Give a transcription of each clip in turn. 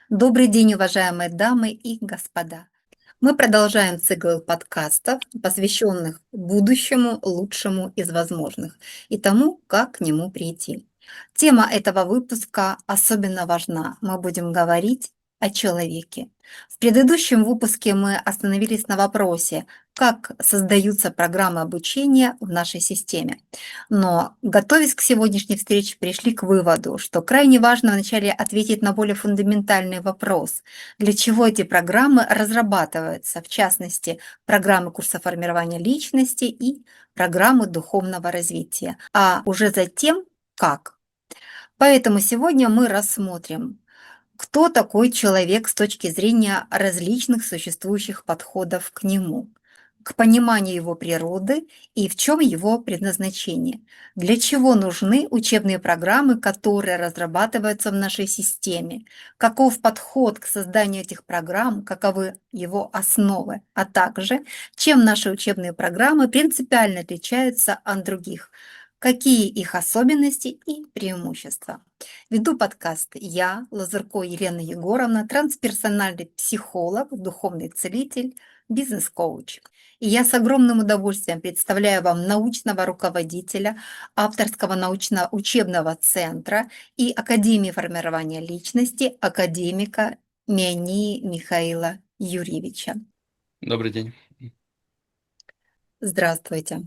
Добрый день, уважаемые дамы и господа. Мы продолжаем цикл подкастов, посвященных будущему лучшему из возможных и тому, как к нему прийти. Тема этого выпуска особенно важна. Мы будем говорить о человеке. В предыдущем выпуске мы остановились на вопросе, как создаются программы обучения в нашей системе. Но, готовясь к сегодняшней встрече, пришли к выводу, что крайне важно вначале ответить на более фундаментальный вопрос, для чего эти программы разрабатываются, в частности, программы курса формирования личности и программы духовного развития, а уже затем как. Поэтому сегодня мы рассмотрим, кто такой человек с точки зрения различных существующих подходов к нему, к пониманию его природы и в чем его предназначение, для чего нужны учебные программы, которые разрабатываются в нашей системе, каков подход к созданию этих программ, каковы его основы, а также чем наши учебные программы принципиально отличаются от других, какие их особенности и преимущества. Веду подкаст я, Лазырко Елена Егоровна, трансперсональный психолог, духовный целитель, бизнес-коуч. И я с огромным удовольствием представляю вам научного руководителя авторского научно-учебного центра и Академии формирования личности академика Миании Михаила Юрьевича. Добрый день. Здравствуйте.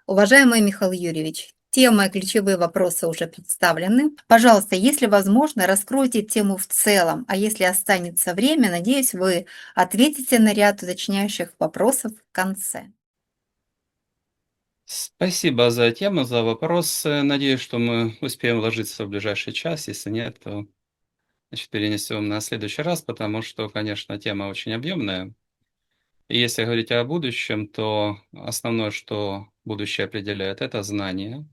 Уважаемый Михаил Юрьевич, темы и ключевые вопросы уже представлены. Пожалуйста, если возможно, раскройте тему в целом, а если останется время, надеюсь, вы ответите на ряд уточняющих вопросов в конце. Спасибо за тему, за вопрос. Надеюсь, что мы успеем вложиться в ближайший час. Если нет, то перенесем на следующий раз, потому что, конечно, тема очень объемная. И если говорить о будущем, то основное, что будущее определяет, это знание,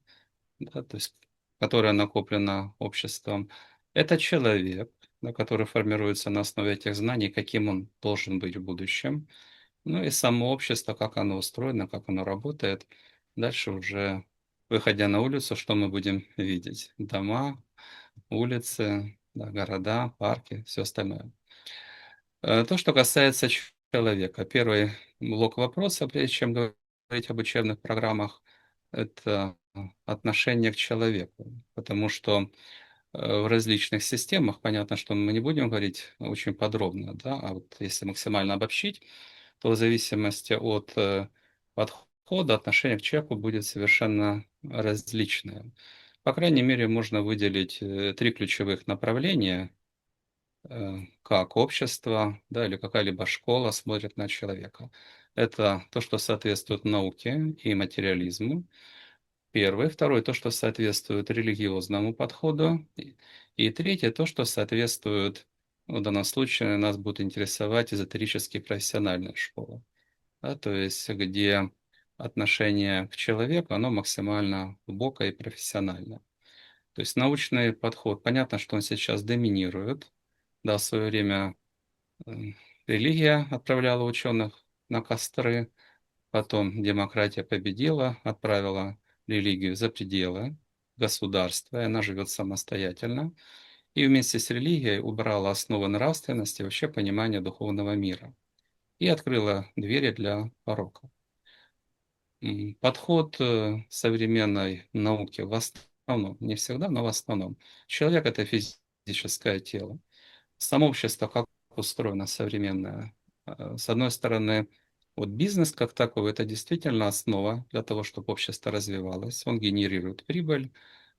да, то есть, которое накоплено обществом. Это человек, да, который формируется на основе этих знаний, каким он должен быть в будущем. Ну и само общество, как оно устроено, как оно работает. Дальше уже, выходя на улицу, что мы будем видеть? Дома, улицы, да, города, парки, все остальное. То, что касается человека. Первый блок вопроса, прежде чем говорить об учебных программах, это отношение к человеку. Потому что в различных системах, понятно, что мы не будем говорить очень подробно, да, а вот если максимально обобщить, то в зависимости от подхода, отношение к человеку будет совершенно различное. По крайней мере, можно выделить три ключевых направления, как общество, да, или какая-либо школа смотрит на человека. Это то, что соответствует науке и материализму. Первый. Второй — то, что соответствует религиозному подходу. И третье — то, что соответствует, в данном случае нас будут интересовать эзотерические профессиональные школы. Да, то есть где отношение к человеку, оно максимально глубокое и профессиональное. То есть научный подход, понятно, что он сейчас доминирует. Да, в свое время религия отправляла ученых на костры, потом демократия победила, отправила религию за пределы государства, и она живет самостоятельно. И вместе с религией убрала основы нравственности и вообще понимания духовного мира. И открыла двери для порока. Подход современной науки в основном, не всегда, но в основном. Человек — это физическое тело. Само общество как устроено современное? С одной стороны, вот бизнес как такой — это действительно основа для того, чтобы общество развивалось. Он генерирует прибыль,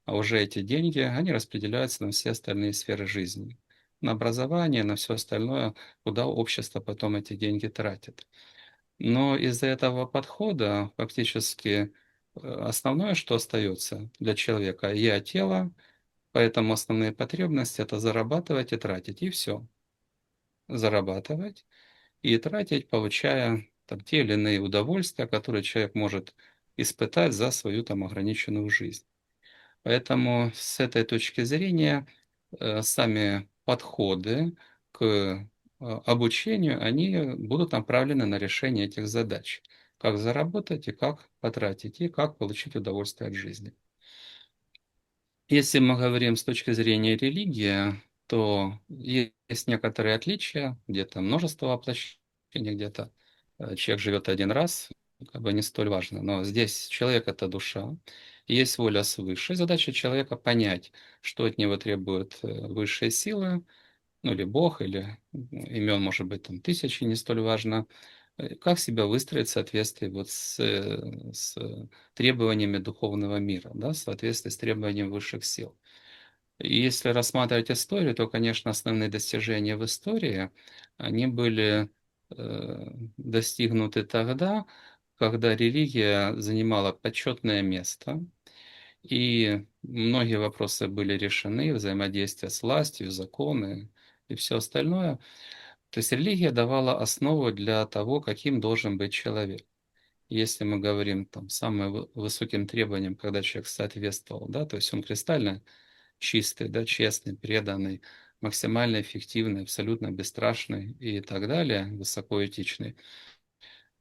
а уже эти деньги, они распределяются на все остальные сферы жизни. На образование, на все остальное, куда общество потом эти деньги тратит. Но из-за этого подхода фактически основное, что остается для человека — я тело, поэтому основные потребности — это зарабатывать и тратить, и все. Зарабатывать и тратить, получая там те или иные удовольствия, которые человек может испытать за свою там ограниченную жизнь. Поэтому с этой точки зрения сами подходы к обучению, они будут направлены на решение этих задач. Как заработать и как потратить, и как получить удовольствие от жизни. Если мы говорим с точки зрения религии, то есть некоторые отличия, где-то множество воплощений, где-то человек живет один раз, как бы не столь важно. Но здесь человек — это душа, и есть воля свыше. Задача человека — понять, что от него требует высшие силы, ну или Бог, или имен может быть там тысячи, не столь важно. Как себя выстроить в соответствии вот с требованиями духовного мира, да, в соответствии с требованием высших сил. И если рассматривать историю, то, конечно, основные достижения в истории, они были достигнуты тогда, когда религия занимала почетное место, и многие вопросы были решены, взаимодействие с властью, законы и все остальное. То есть религия давала основу для того, каким должен быть человек. Если мы говорим там самым высоким требованиям, когда человек соответствовал, да, то есть он кристально чистый, да, честный, преданный, максимально эффективный, абсолютно бесстрашный и так далее, высокоэтичный,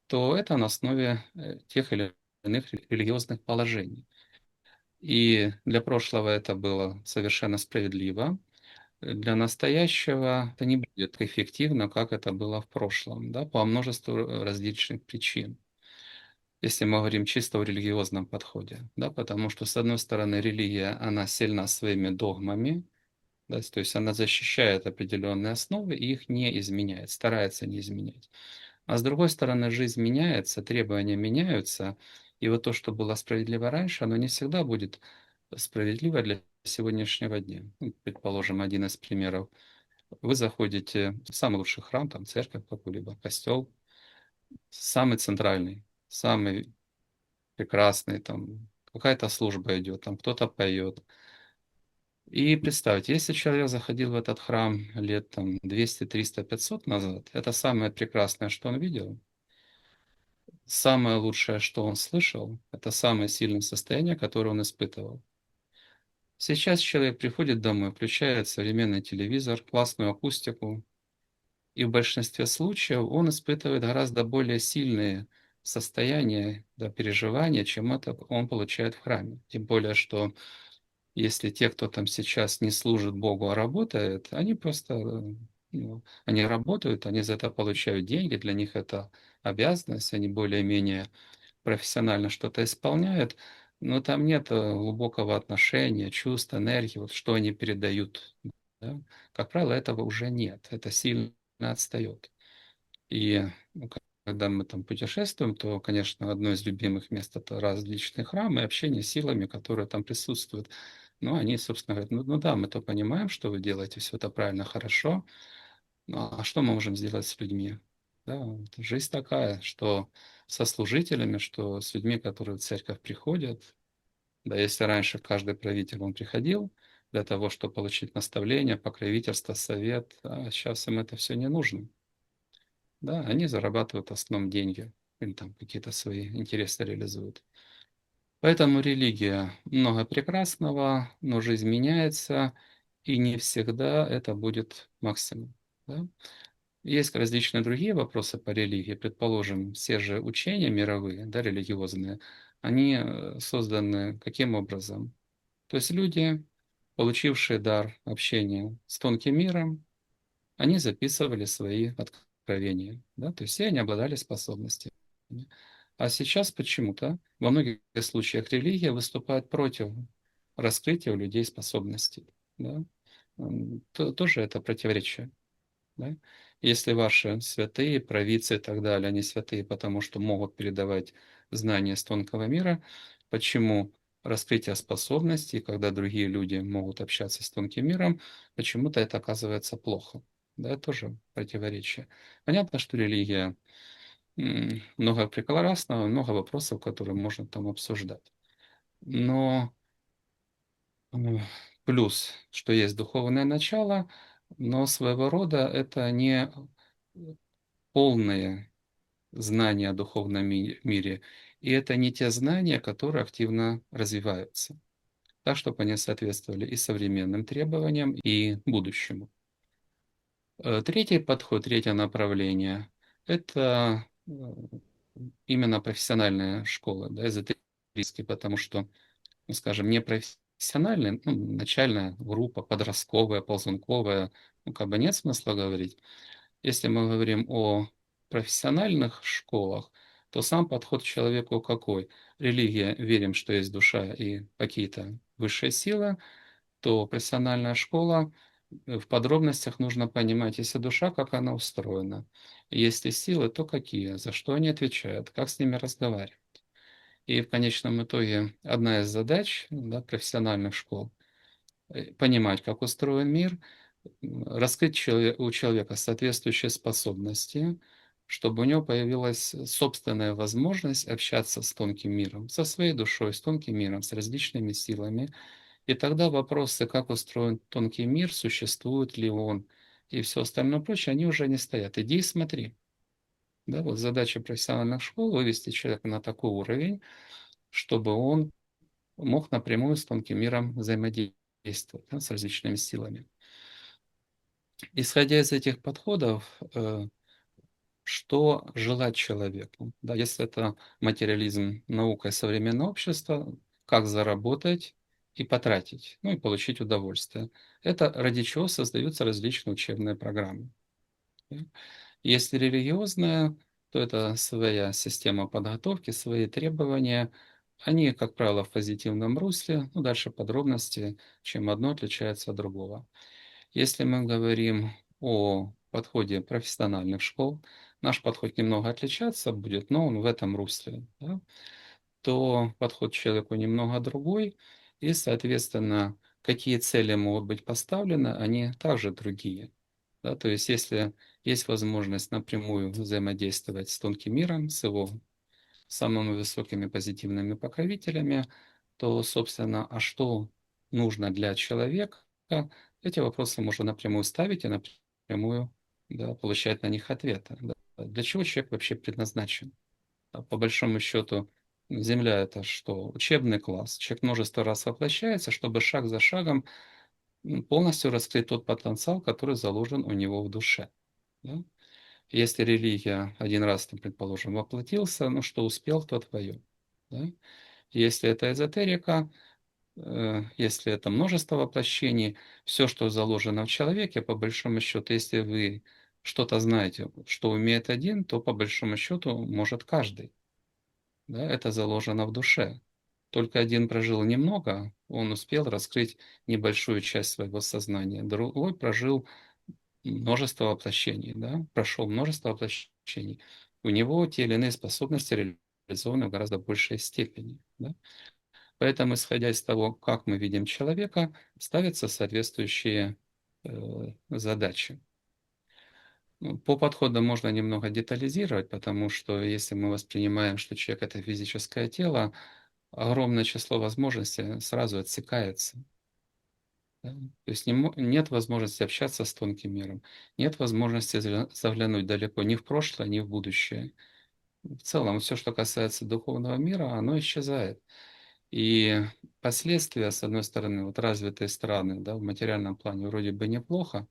то это на основе тех или иных религиозных положений. И для прошлого это было совершенно справедливо. Для настоящего это не будет эффективно, как это было в прошлом, да, по множеству различных причин. Если мы говорим чисто о религиозном подходе, да, потому что, с одной стороны, религия, она сильна своими догмами, да, то есть она защищает определенные основы и их не изменяет, старается не изменять. А с другой стороны, жизнь меняется, требования меняются, и вот то, что было справедливо раньше, оно не всегда будет справедливо для сегодняшнего дня. Ну, предположим, один из примеров. Вы заходите в самый лучший храм, там церковь какую-либо, костел, самый центральный, самый прекрасный, там какая-то служба идет, там кто-то поет. И представьте, если человек заходил в этот храм лет там 200, 300, 500 назад, это самое прекрасное, что он видел, самое лучшее, что он слышал, это самое сильное состояние, которое он испытывал. Сейчас человек приходит домой, включает современный телевизор, классную акустику, и в большинстве случаев он испытывает гораздо более сильные состояния, да, переживания, чем это он получает в храме. Тем более, что если те, кто там сейчас не служит Богу, а работает, они просто, ну, они работают, они за это получают деньги, для них это обязанность, они более-менее профессионально что-то исполняют, но там нет глубокого отношения, чувств, энергии, вот что они передают. Да? Как правило, этого уже нет, это сильно отстает. И ну, когда мы там путешествуем, то, конечно, одно из любимых мест — это различные храмы и общение с силами, которые там присутствуют. Но они, собственно, говорят: ну да, мы то понимаем, что вы делаете, все это правильно, хорошо, а что мы можем сделать с людьми? Да, вот жизнь такая, что со служителями, что с людьми, которые в церковь приходят. Да, если раньше каждый правитель, он приходил для того, чтобы получить наставление, покровительство, совет, а сейчас им это все не нужно. Да, они зарабатывают в основном деньги или там какие-то свои интересы реализуют. Поэтому религия — много прекрасного, но жизнь меняется, и не всегда это будет максимум. Да? Есть различные другие вопросы по религии. Предположим, все же учения мировые, да, религиозные, они созданы каким образом? То есть люди, получившие дар общения с тонким миром, они записывали свои откровения, да, то есть все они обладали способностями. А сейчас почему-то во многих случаях религия выступает против раскрытия у людей способностей. Да? Тоже это противоречие. Да? Если ваши святые, провидцы и так далее, они святые, потому что могут передавать знания с тонкого мира, почему раскрытие способностей, когда другие люди могут общаться с тонким миром, почему-то это оказывается плохо? Да, это тоже противоречие. Понятно, что религия много прекрасного, много вопросов, которые можно там обсуждать. Но плюс, что есть духовное начало, но своего рода это не полные знания о духовном мире, и это не те знания, которые активно развиваются, так, чтобы они соответствовали и современным требованиям, и будущему. Третий подход, третье направление — это именно профессиональная школа, да, эзотерический, потому что, ну, скажем, не профессиональный профессиональные, ну, начальная группа, подростковая, ползунковая, ну, как бы нет смысла говорить. Если мы говорим о профессиональных школах, то сам подход к человеку какой? Религия, верим, что есть душа и какие-то высшие силы, то профессиональная школа, в подробностях нужно понимать, если душа, как она устроена, если силы, то какие, за что они отвечают, как с ними разговаривать. И в конечном итоге одна из задач, да, профессиональных школ — понимать, как устроен мир, раскрыть у человека соответствующие способности, чтобы у него появилась собственная возможность общаться с тонким миром, со своей душой, с тонким миром, с различными силами. И тогда вопросы, как устроен тонкий мир, существует ли он, и все остальное прочее, они уже не стоят. Иди и смотри. Да, вот задача профессиональных школ — вывести человека на такой уровень, чтобы он мог напрямую с тонким миром взаимодействовать, да, с различными силами. Исходя из этих подходов, что желать человеку? Да, если это материализм, наука и современное общество, как заработать и потратить, ну и получить удовольствие. Это ради чего создаются различные учебные программы. Да. Если религиозная, то это своя система подготовки, свои требования. Они, как правило, в позитивном русле. Ну, дальше подробности, чем одно отличается от другого. Если мы говорим о подходе профессиональных школ, наш подход немного отличаться будет, но он в этом русле, да, то подход к человеку немного другой, и, соответственно, какие цели могут быть поставлены, они также другие. Да, то есть, если есть возможность напрямую взаимодействовать с тонким миром, с его самыми высокими позитивными покровителями, то, собственно, а что нужно для человека, эти вопросы можно напрямую ставить и напрямую, да, получать на них ответы. Да. Для чего человек вообще предназначен? По большому счету, Земля — это что? Учебный класс. Человек множество раз воплощается, чтобы шаг за шагом полностью раскрыть тот потенциал, который заложен у него в душе. Да? Если религия один раз, там, предположим, воплотился, ну что успел, то твое. Да? Если это эзотерика, если это множество воплощений, все, что заложено в человеке, по большому счету, если вы что-то знаете, что умеет один, то по большому счету может каждый. Да? Это заложено в душе. Только один прожил немного, он успел раскрыть небольшую часть своего сознания, другой прожил множество воплощений, да, прошел множество воплощений. У него те или иные способности реализованы в гораздо большей степени. Да? Поэтому, исходя из того, как мы видим человека, ставятся соответствующие задачи. Ну, по подходам можно немного детализировать, потому что если мы воспринимаем, что человек — это физическое тело, огромное число возможностей сразу отсекается. Да? То есть нет возможности общаться с тонким миром, нет возможности заглянуть далеко ни в прошлое, ни в будущее. В целом, все, что касается духовного мира, оно исчезает. И последствия, с одной стороны, вот развитые страны, да, в материальном плане вроде бы неплохо,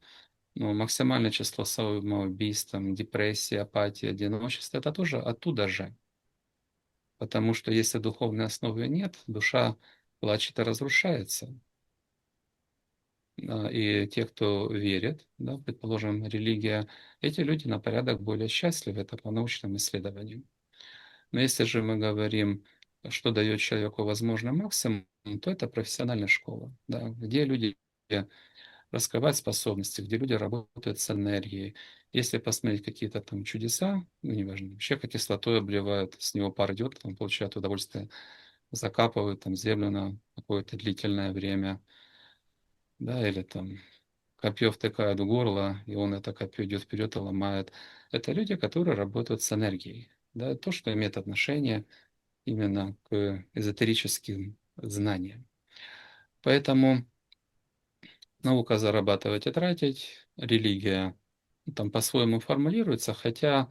но максимальное число самоубийств, там, депрессии, апатии, одиночества — это тоже оттуда же. Потому что если духовной основы нет, душа плачет и разрушается. И те, кто верит, да, предположим, религия, эти люди на порядок более счастливы, это по научным исследованиям. Но если же мы говорим, что дает человеку возможный максимум, то это профессиональная школа, да, где люди раскрывают способности, где люди работают с энергией. Если посмотреть какие-то там чудеса, ну, неважно, человека кислотой обливают, с него пар идет, он получает удовольствие, закапывают там землю на какое-то длительное время, да, или там копье втыкают в горло, и он это копье идет вперед и ломает. Это люди, которые работают с энергией. Да, то, что имеет отношение именно к эзотерическим знаниям. Поэтому наука — зарабатывать и тратить, религия, ну, там по-своему формулируется, хотя,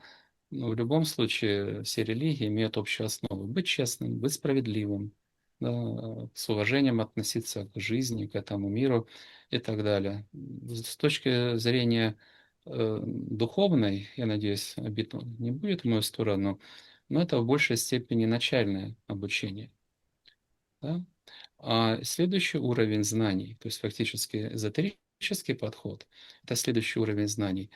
ну, в любом случае все религии имеют общую основу: быть честным, быть справедливым, да, с уважением относиться к жизни, к этому миру и так далее. С точки зрения духовной, я надеюсь, обид не будет в мою сторону, но это в большей степени начальное обучение. Да? А следующий уровень знаний, то есть фактически эзотерический подход, это следующий уровень знаний,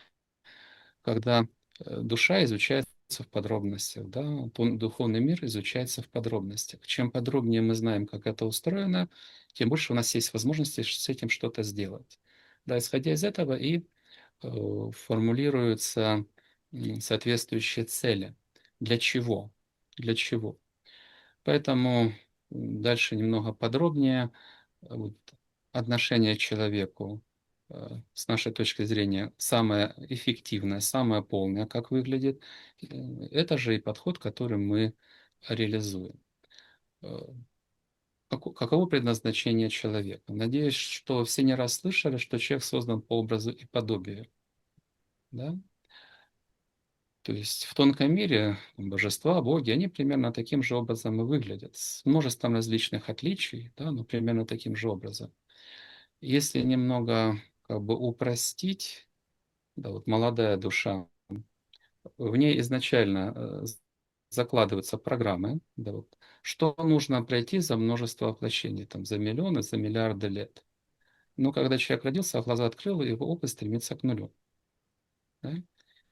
когда душа изучается в подробностях, да, духовный мир изучается в подробностях. Чем подробнее мы знаем, как это устроено, тем больше у нас есть возможности с этим что-то сделать. Да, исходя из этого и формулируются соответствующие цели. Для чего? Для чего? Поэтому дальше немного подробнее. Вот, отношение к человеку с нашей точки зрения самое эффективное, самое полное, как выглядит. Это же и подход, который мы реализуем. Э, Каково предназначение человека? Надеюсь, что все не раз слышали, что человек создан по образу и подобию. Да? То есть в тонком мире божества, боги, они примерно таким же образом и выглядят, с множеством различных отличий, да, но примерно таким же образом. Если немного как бы упростить, да, вот молодая душа, в ней изначально закладываются программы, да, вот, что нужно пройти за множество воплощений, там, за миллионы, за миллиарды лет. Но когда человек родился, глаза открыл, его опыт стремится к нулю. Да?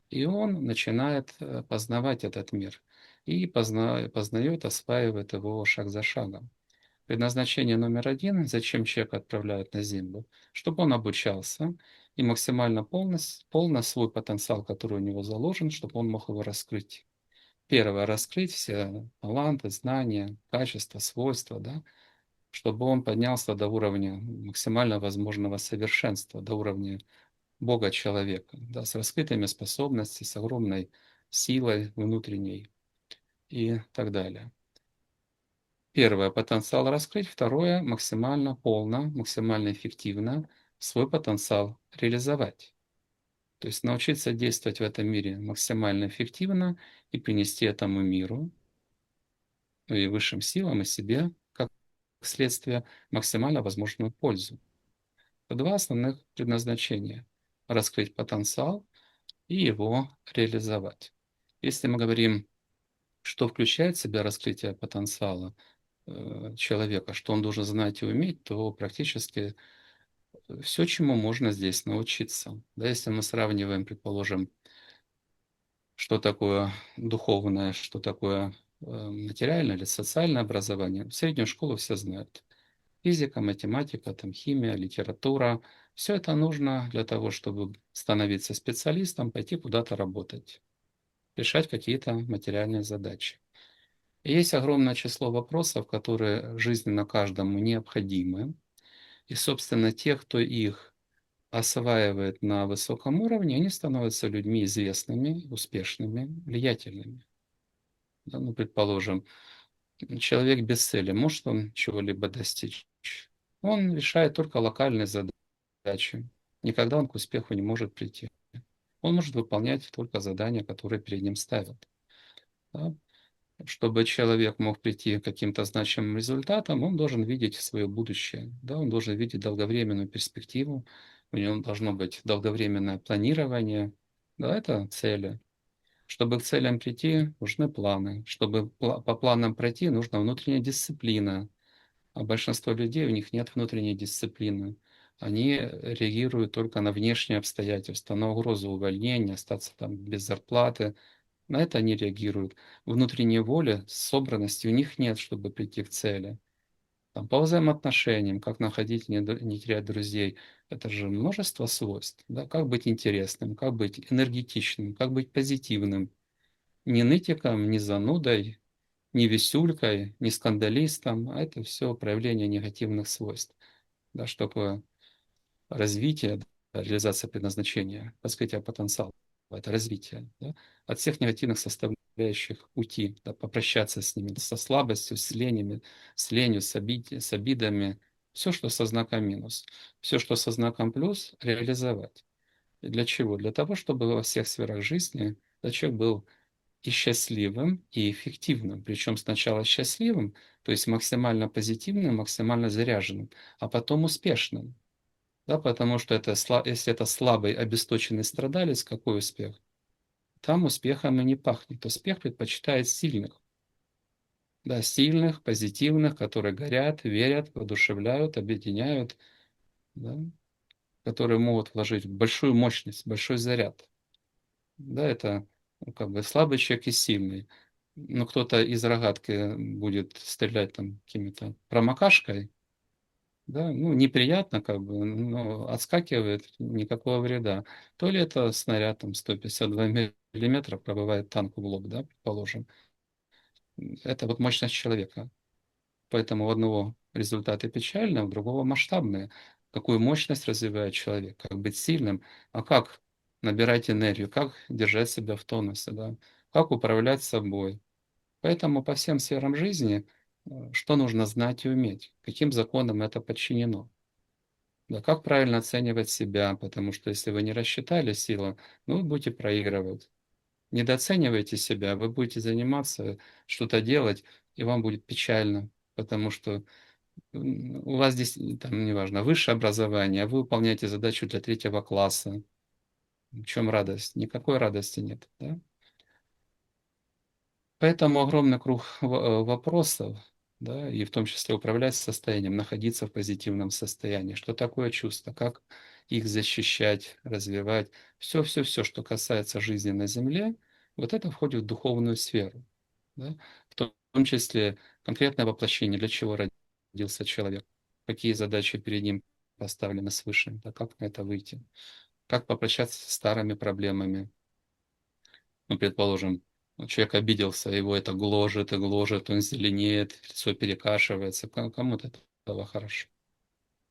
И он начинает познавать этот мир. И познает, осваивает его шаг за шагом. Предназначение номер один, зачем человека отправляют на Землю, чтобы он обучался и максимально полно свой потенциал, который у него заложен, чтобы он мог его раскрыть. Первое, раскрыть все таланты, знания, качества, свойства, да, чтобы он поднялся до уровня максимально возможного совершенства, до уровня Бога человека, да, с раскрытыми способностями, с огромной силой внутренней и так далее. Первое, потенциал раскрыть. Второе, максимально полно, максимально эффективно свой потенциал реализовать. То есть научиться действовать в этом мире максимально эффективно и принести этому миру и высшим силам, и себе, как следствие, максимально возможную пользу. Это два основных предназначения. Раскрыть потенциал и его реализовать. Если мы говорим, что включает в себя раскрытие потенциала человека, что он должен знать и уметь, то практически все, чему можно здесь научиться. Да, если мы сравниваем, предположим, что такое духовное, что такое материальное или социальное образование, среднюю школу все знают. Физика, математика, там, химия, литература. Все это нужно для того, чтобы становиться специалистом, пойти куда-то работать, решать какие-то материальные задачи. И есть огромное число вопросов, которые жизненно каждому необходимы. И, собственно, те, кто их осваивает на высоком уровне, они становятся людьми известными, успешными, влиятельными. Да, ну, предположим, человек без цели, может он чего-либо достичь? Он решает только локальные задачи. Никогда он к успеху не может прийти. Он может выполнять только задания, которые перед ним ставят. Да? Чтобы человек мог прийти к каким-то значимым результатам, он должен видеть свое будущее, да, он должен видеть долговременную перспективу, у него должно быть долговременное планирование, да, это цели. Чтобы к целям прийти, нужны планы. Чтобы по планам пройти, нужна внутренняя дисциплина. А большинство людей, у них нет внутренней дисциплины. Они реагируют только на внешние обстоятельства, на угрозу увольнения, остаться там без зарплаты, на это они реагируют. Внутренней воли, собранности у них нет, чтобы прийти к цели. Там, по взаимоотношениям, как находить, не терять друзей. Это же множество свойств. Да? Как быть интересным, как быть энергетичным, как быть позитивным. Не нытиком, не занудой, не висюлькой, не скандалистом. А это все проявление негативных свойств. Да, что такое развитие, да, реализация предназначения, раскрытие потенциала, это развитие. Да? От всех негативных составляющих уйти, да, попрощаться с ними, со слабостью, с ленью, с обидами. Все, что со знаком минус. Все, что со знаком плюс, реализовать. И для чего? Для того, чтобы во всех сферах жизни человек был и счастливым, и эффективным. Причем сначала счастливым, то есть максимально позитивным, максимально заряженным, а потом успешным. Да, потому что это, если это слабый, обесточенный страдалец, какой успех? Там успехом и не пахнет. Успех предпочитает сильных. Да, сильных, позитивных, которые горят, верят, воодушевляют, объединяют, да, которые могут вложить большую мощность, большой заряд. Да, это как бы слабый человек и сильный. Но кто-то из рогатки будет стрелять там какими-то промокашкой, да, ну, неприятно как бы, но отскакивает, никакого вреда. То ли это снаряд там 152 миллиметра пробивает танку в лоб, да, предположим. Это вот мощность человека. Поэтому у одного результаты печальные, у другого масштабные. Какую мощность развивает человек, как быть сильным, а как набирать энергию, как держать себя в тонусе, да, как управлять собой. Поэтому по всем сферам жизни что нужно знать и уметь, каким законам это подчинено. Да, как правильно оценивать себя, потому что если вы не рассчитали силы, ну, вы будете проигрывать. Недооценивайте себя, вы будете заниматься, что-то делать, и вам будет печально, потому что у вас здесь, там, неважно, высшее образование, а вы выполняете задачу для 3 класса. В чем радость? Никакой радости нет. Да? Поэтому огромный круг вопросов, да, и в том числе управлять состоянием, находиться в позитивном состоянии. Что такое чувство? Как их защищать, развивать? Все, что касается жизни на Земле, вот это входит в духовную сферу. Да? В том числе конкретное воплощение, для чего родился человек, какие задачи перед ним поставлены свыше, да, как на это выйти, как попрощаться с старыми проблемами. Ну, предположим, человек обиделся, его это гложет и гложет, он зеленеет, лицо перекашивается. Кому-то этого хорошо.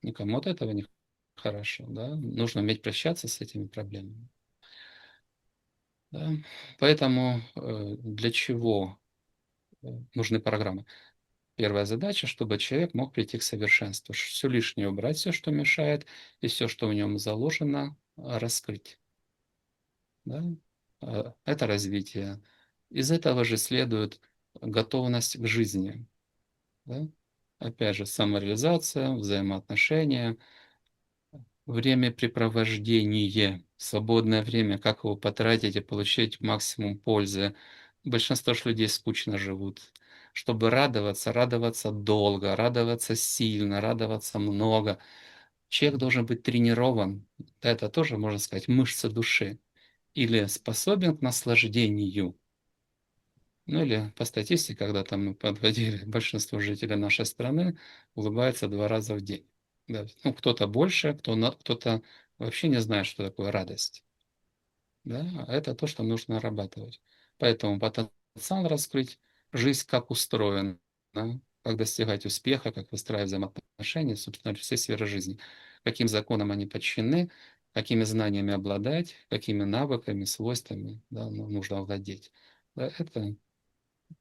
Никому от этого не хорошо. Да? Нужно уметь прощаться с этими проблемами. Да? Поэтому для чего нужны программы? Первая задача, чтобы человек мог прийти к совершенству. Все лишнее убрать, все, что мешает, и все, что в нем заложено, раскрыть. Да? Это развитие. Из этого же следует готовность к жизни. Да? Опять же, самореализация, взаимоотношения, времяпрепровождение, свободное время, как его потратить и получить максимум пользы. Большинство ж людей скучно живут. Чтобы радоваться, радоваться долго, радоваться сильно, радоваться много. Человек должен быть тренирован. Это тоже, можно сказать, мышцы души. Или способен к наслаждению. Ну или по статистике, когда там мы подводили, большинство жителей нашей страны улыбается 2 раза в день. Да. Ну, кто-то больше, кто-то вообще не знает, что такое радость. Да? А это то, что нужно нарабатывать. Поэтому потенциал раскрыть, жизнь как устроена, да? Как достигать успеха, как выстраивать взаимоотношения, собственно, все сферы жизни, каким законам они подчинены, какими знаниями обладать, какими навыками, свойствами, да, нужно владеть. Да, это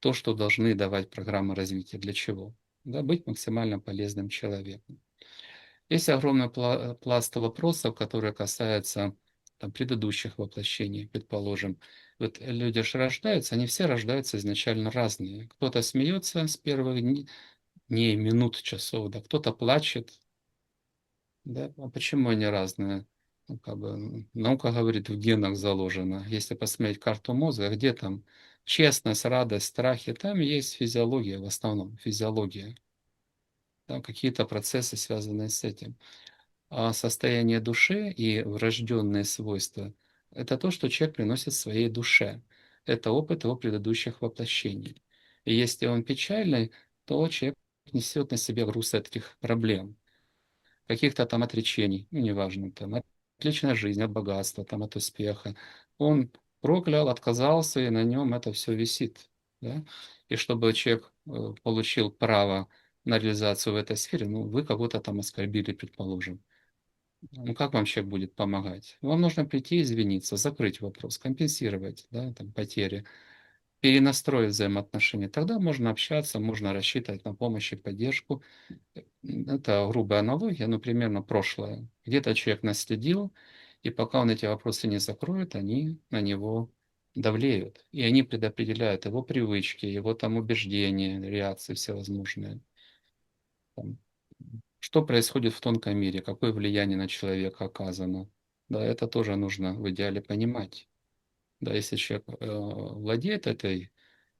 то, что должны давать программы развития. Для чего? Да, быть максимально полезным человеком. Есть огромный пласт вопросов, которые касаются там, предыдущих воплощений, предположим. Вот люди же рождаются, они все рождаются изначально разные. Кто-то смеется с первых дней, минут, часов, да, кто-то плачет. Да? А почему они разные? Ну, как бы, наука говорит, в генах заложено. Если посмотреть карту мозга, где там честность, радость, страхи, там есть физиология в основном, физиология. Там какие-то процессы, связанные с этим. А состояние души и врожденные свойства — это то, что человек приносит своей душе. Это опыт его предыдущих воплощений. И если он печальный, то человек несет на себе груз этих проблем, каких-то там отречений, ну, неважно, там, от личной жизни, от богатства, там, от успеха. Он проклял, отказался, и на нем это все висит. Да? И чтобы человек получил право на реализацию в этой сфере, ну, вы кого-то там оскорбили, предположим. Ну, как вам человек будет помогать? Вам нужно прийти, извиниться, закрыть вопрос, компенсировать, да, там, потери, перенастроить взаимоотношения. Тогда можно общаться, можно рассчитывать на помощь и поддержку. Это грубая аналогия, но примерно прошлое. Где-то человек наследил, и пока он эти вопросы не закроет, они на него давлеют. И они предопределяют его привычки, его там убеждения, реакции всевозможные. Там, что происходит в тонком мире, какое влияние на человека оказано. Да, это тоже нужно в идеале понимать. Да, если человек владеет этой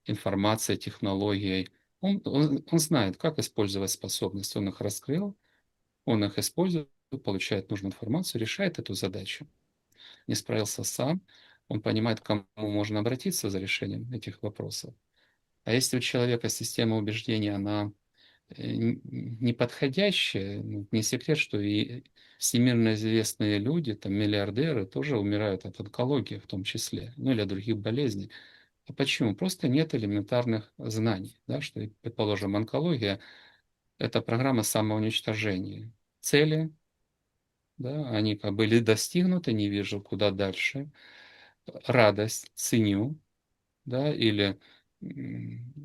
информацией, технологией, Он знает, как использовать способности. Он их раскрыл, он их использует, получает нужную информацию, решает эту задачу. Не справился сам, он понимает, к кому можно обратиться за решением этих вопросов. А если у человека система убеждений, она неподходящая, ну, не секрет, что и всемирно известные люди, там, миллиардеры, тоже умирают от онкологии в том числе, ну или от других болезней. А почему? Просто нет элементарных знаний, да, что, предположим, онкология– это программа самоуничтожения. Цели, да, они как бы были достигнуты, не вижу, куда дальше. Радость ценю, да, или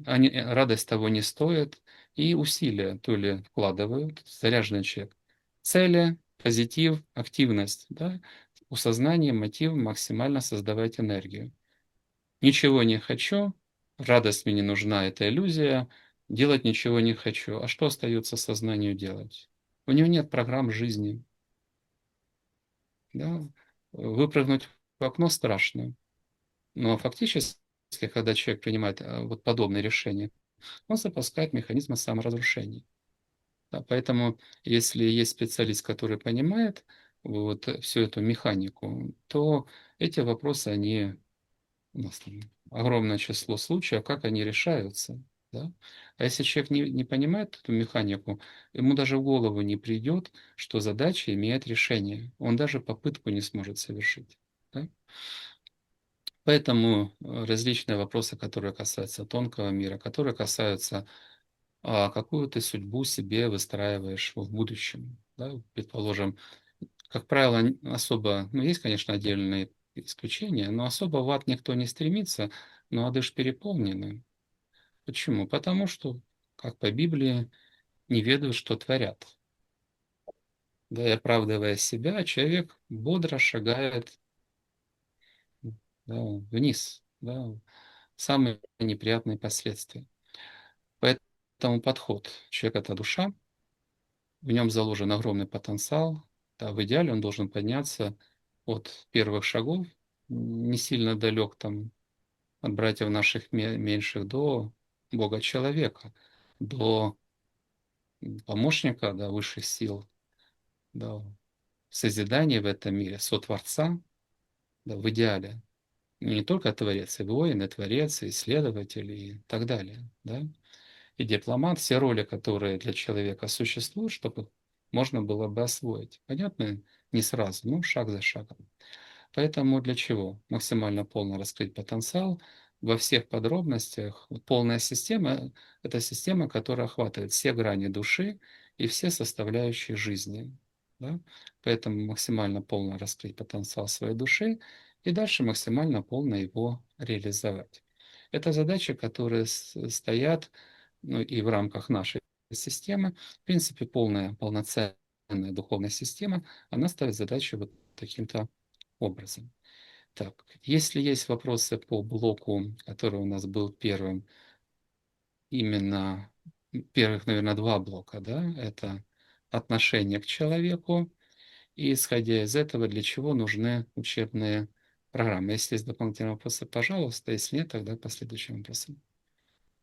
радость того не стоит, и усилия то ли вкладывают, заряженный человек. Цели, позитив, активность, да, у сознания мотив максимально создавать энергию. Ничего не хочу, радость мне не нужна, это иллюзия, делать ничего не хочу. А что остается сознанию делать? У него нет программ жизни. Да? Выпрыгнуть в окно страшно. Но фактически, когда человек принимает вот подобные решения, он запускает механизмы саморазрушения. Да, поэтому, если есть специалист, который понимает вот всю эту механику, то эти вопросы, они у нас там огромное число случаев, как они решаются. Да? А если человек не понимает эту механику, ему даже в голову не придет, что задача имеет решение. Он даже попытку не сможет совершить. Да? Поэтому различные вопросы, которые касаются тонкого мира, которые касаются, какую ты судьбу себе выстраиваешь в будущем. Да? Предположим, как правило, особо, ну, есть, конечно, отдельные исключения, но особо в ад никто не стремится, но ады ж переполнены. Почему? Потому что, как по Библии, не ведают, что творят. Да, и оправдывая себя, человек бодро шагает, да, вниз, да, в самые неприятные последствия. Поэтому подход. Человек– это душа, в нем заложен огромный потенциал. Да, в идеале он должен подняться от первых шагов, не сильно далек там от братьев наших меньших до Бога человека, до помощника, да, высших сил, да, созидания в этом мире, сотворца, да, в идеале. Не только творец, и воин, и творец, и исследователь, и так далее. Да? И дипломат, все роли, которые для человека существуют, чтобы можно было бы освоить. Понятно? Не сразу, но шаг за шагом. Поэтому для чего? Максимально полно раскрыть потенциал во всех подробностях. Вот полная система– это система, которая охватывает все грани души и все составляющие жизни. Да? Поэтому максимально полно раскрыть потенциал своей души и дальше максимально полно его реализовать. Это задачи, которые стоят, ну, и в рамках нашей системы. В принципе, полноценная духовная система, она ставит задачи вот таким-то образом. Так, если есть вопросы по блоку, который у нас был первым, именно первых, наверное, два блока, да, это отношение к человеку, и исходя из этого, для чего нужны учебные программы. Если есть дополнительные вопросы, пожалуйста, если нет, тогда по следующим вопросам.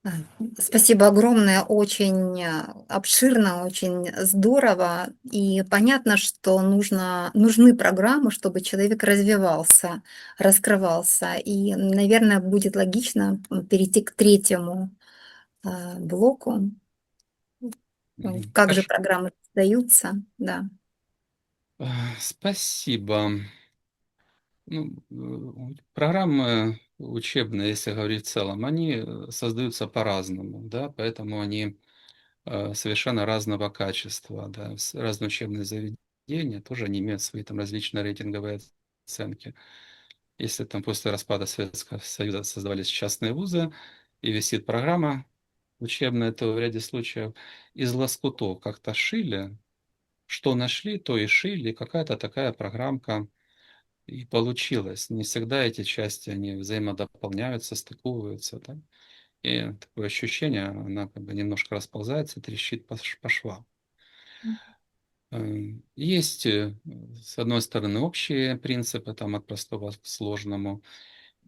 А, Спасибо огромное, очень обширно, очень здорово. И понятно, что нужны программы, чтобы человек развивался, раскрывался. И, наверное, будет логично перейти к третьему блоку. Как же Хорошо. программы создаются? Да. Спасибо. Ну, программы учебные, если говорить в целом, они создаются по-разному, да, поэтому они совершенно разного качества, да, разные учебные заведения тоже они имеют свои там различные рейтинговые оценки. Если там после распада Советского Союза создавались частные вузы и висит программа учебная, то в ряде случаев из лоскутов как-то шили, что нашли, то и шили, и какая-то такая программка и получилось. Не всегда эти части, они взаимодополняются, стыковываются. Да? И такое ощущение, она как бы немножко расползается, трещит по швам. Есть, с одной стороны, общие принципы, там, от простого к сложному.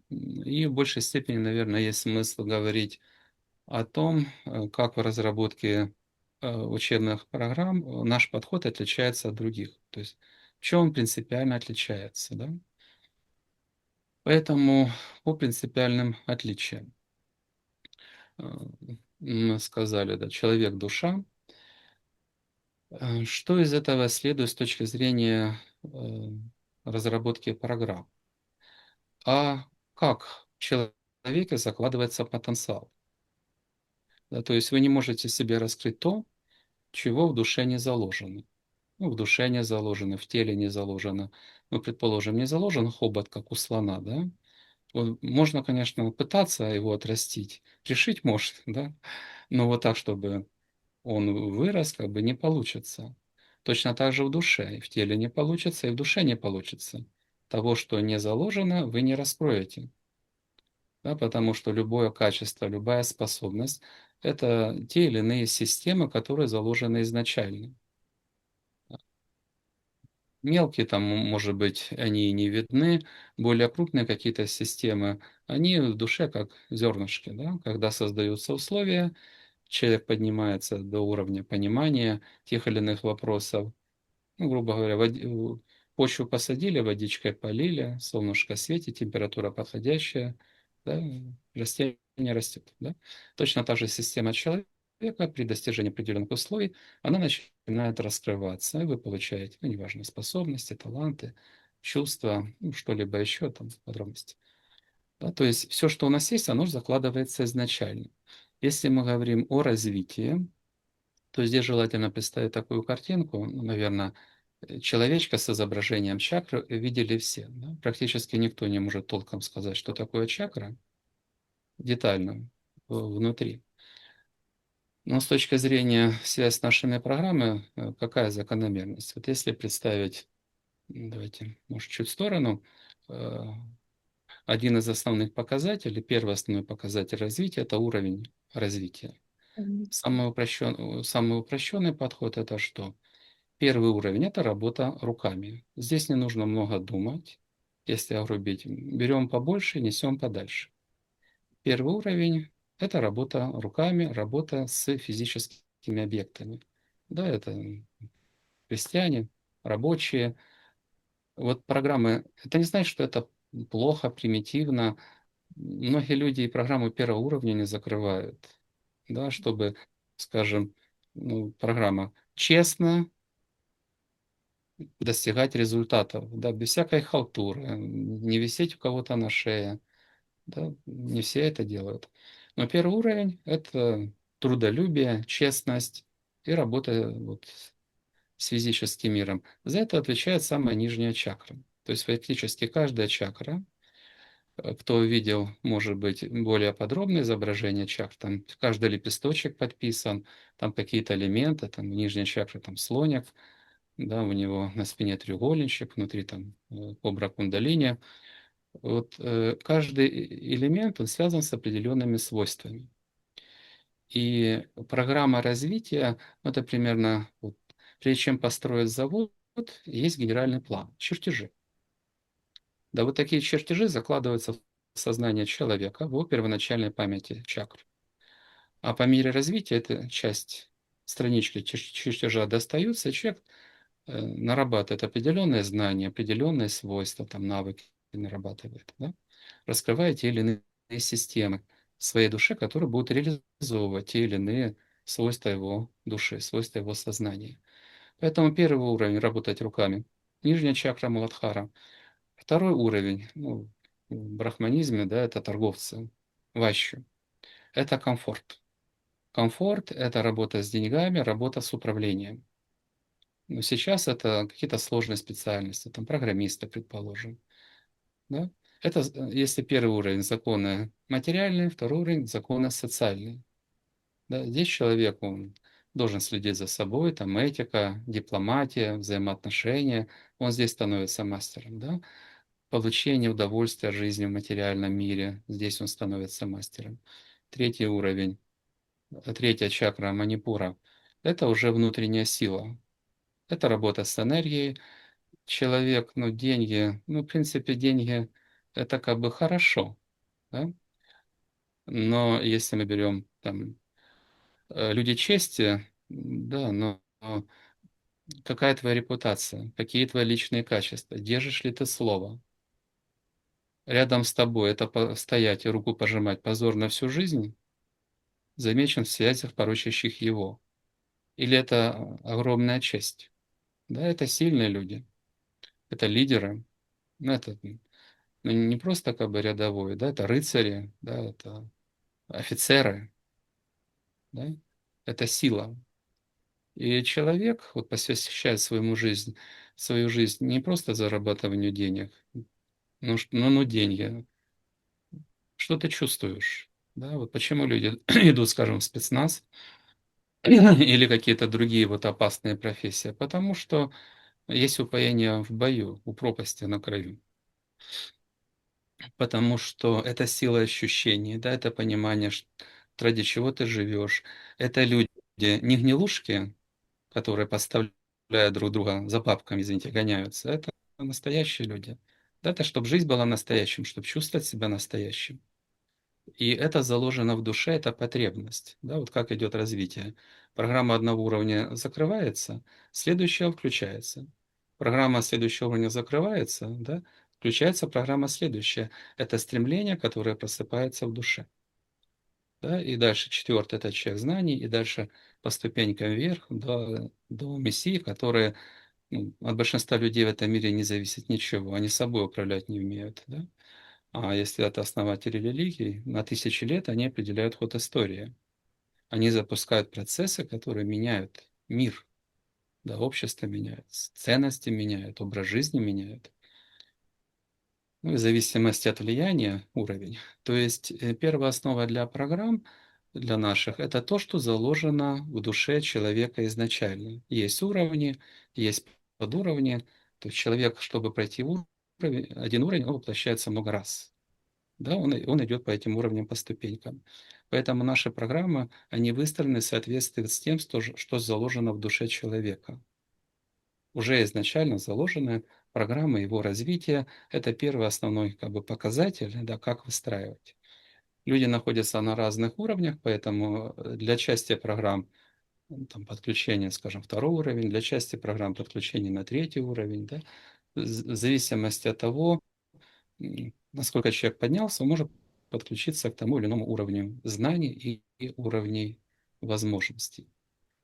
И в большей степени, наверное, есть смысл говорить о том, как в разработке учебных программ наш подход отличается от других. То есть в чем он принципиально отличается, да? Поэтому по принципиальным отличиям. Э, Мы сказали, да, человек-душа. Что из этого следует с точки зрения разработки программ? А как в человеке закладывается потенциал? Да, то есть вы не можете себе раскрыть то, чего в душе не заложено. Ну, в душе не заложено, в теле не заложено. Ну, предположим, не заложен хобот, как у слона, да? Можно, конечно, пытаться его отрастить, решить может, да? Но вот так, чтобы он вырос, как бы не получится. Точно так же в душе. И в теле не получится, и в душе не получится. Того, что не заложено, вы не раскроете. Да, потому что любое качество, любая способность — это те или иные системы, которые заложены изначально. Мелкие там, может быть, они и не видны, более крупные какие-то системы, они в душе как зернышки, да? Когда создаются условия, человек поднимается до уровня понимания тех или иных вопросов. Ну, грубо говоря, почву посадили, водичкой полили, солнышко светит, температура подходящая, да, растение растет. Да? Точно та же система человека при достижении определенных условий, она начинает раскрываться, и вы получаете, ну, неважно, способности, таланты, чувства, ну, что-либо еще, там, подробности. Да? То есть все, что у нас есть, оно закладывается изначально. Если мы говорим о развитии, то здесь желательно представить такую картинку, ну, наверное, человечка с изображением чакры видели все. Да? Практически никто не может толком сказать, что такое чакра, детально, внутри. Но с точки зрения связи с нашими программами, какая закономерность? Вот если представить, давайте, может, чуть в сторону, э, один из основных показателей, первый основной показатель развития — это уровень развития. Мгм. Самый упрощенный подход — это что? Первый уровень — это работа руками. Здесь не нужно много думать, если огрубить. Берем побольше, несем подальше. Первый уровень — это работа руками, работа с физическими объектами. Да, это крестьяне, рабочие. Вот программы, это не значит, что это плохо, примитивно. Многие люди и программу первого уровня не закрывают, да, чтобы, скажем, ну, программа честно достигать результатов, да, без всякой халтуры, не висеть у кого-то на шее, да, не все это делают. Но первый уровень — это трудолюбие, честность и работа вот с физическим миром. За это отвечает самая нижняя чакра. То есть фактически каждая чакра, кто видел, может быть, более подробное изображение чакр, там каждый лепесточек подписан, там какие-то элементы, там нижняя чакра, там слоник, да, у него на спине треугольничек, внутри там кобра кундалини. Вот каждый элемент, он связан с определенными свойствами. И программа развития, ну, это примерно, вот, прежде чем построить завод, есть генеральный план, чертежи. Да, вот такие чертежи закладываются в сознание человека, в его первоначальной памяти чакр. А по мере развития эта часть странички чертежа достаются, и человек нарабатывает определенные знания, определенные свойства, там, навыки нарабатывает, да? Раскрывает те или иные системы в своей душе, которые будут реализовывать те или иные свойства его души, свойства его сознания. Поэтому первый уровень — работать руками. Нижняя чакра Муладхара. Второй уровень, ну, в брахманизме, да, это торговцы, ващи. Это комфорт. Комфорт — это работа с деньгами, работа с управлением. Но сейчас это какие-то сложные специальности, там программисты, предположим. Да? Это если первый уровень — законы материальные, второй уровень — законы социальные. Да? Здесь человек, он должен следить за собой, там этика, дипломатия, взаимоотношения. Он здесь становится мастером. Да? Получение удовольствия от жизни в материальном мире. Здесь он становится мастером. Третий уровень, третья чакра Манипура — это уже внутренняя сила. Это работа с энергией. Человек, ну, деньги, ну, в принципе, деньги — это как бы хорошо, да? Но если мы берем там люди чести, да, но какая твоя репутация, какие твои личные качества, держишь ли ты слово? Рядом с тобой это стоять и руку пожимать позор на всю жизнь, замечен в связях, порочащих его. Или это огромная честь? Да, это сильные люди, это лидеры, ну, это ну, не просто как бы рядовой, да, это рыцари, да, это офицеры, да, это сила. И человек вот посвящает свою жизнь не просто зарабатыванию денег, ну деньги. Что ты чувствуешь? Да, вот почему люди идут, скажем, в спецназ или какие-то другие вот опасные профессии? Потому что есть упоение в бою, у пропасти на краю. Потому что это сила ощущений, да, это понимание, ради чего ты живешь. Это люди, не гнилушки, которые подставляют друг друга за бабками, извините, гоняются. Это настоящие люди. Да, это чтобы жизнь была настоящим, чтобы чувствовать себя настоящим. И это заложено в душе, это потребность. Да, вот как идет развитие. Программа одного уровня закрывается, следующая включается. Программа следующего уровня закрывается, да, включается программа следующая. Это стремление, которое просыпается в душе. Да, и дальше четвертый это человек знаний, и дальше по ступенькам вверх до мессии, которые от большинства людей в этом мире не зависит ничего, они собой управлять не умеют. Да? А если это основатели религий, на тысячи лет они определяют ход истории. Они запускают процессы, которые меняют мир, да, общество меняет, ценности меняют, образ жизни меняют. Ну, в зависимости от влияния уровень. То есть первая основа для программ, для наших, это то, что заложено в душе человека изначально. Есть уровни, есть подуровни. То есть человек, чтобы пройти уровень, один уровень, он воплощается много раз. Да, он идет по этим уровням, по ступенькам. Поэтому наши программы, они выстроены в соответствии с тем, что заложено в душе человека. Уже изначально заложены программы его развития. Это первый основной как бы, показатель, да, как выстраивать. Люди находятся на разных уровнях, поэтому для части программ там, подключение, скажем, второй уровень, для части программ подключение на третий уровень. Да, в зависимости от того, насколько человек поднялся, он может подключиться к тому или иному уровню знаний и уровней возможностей.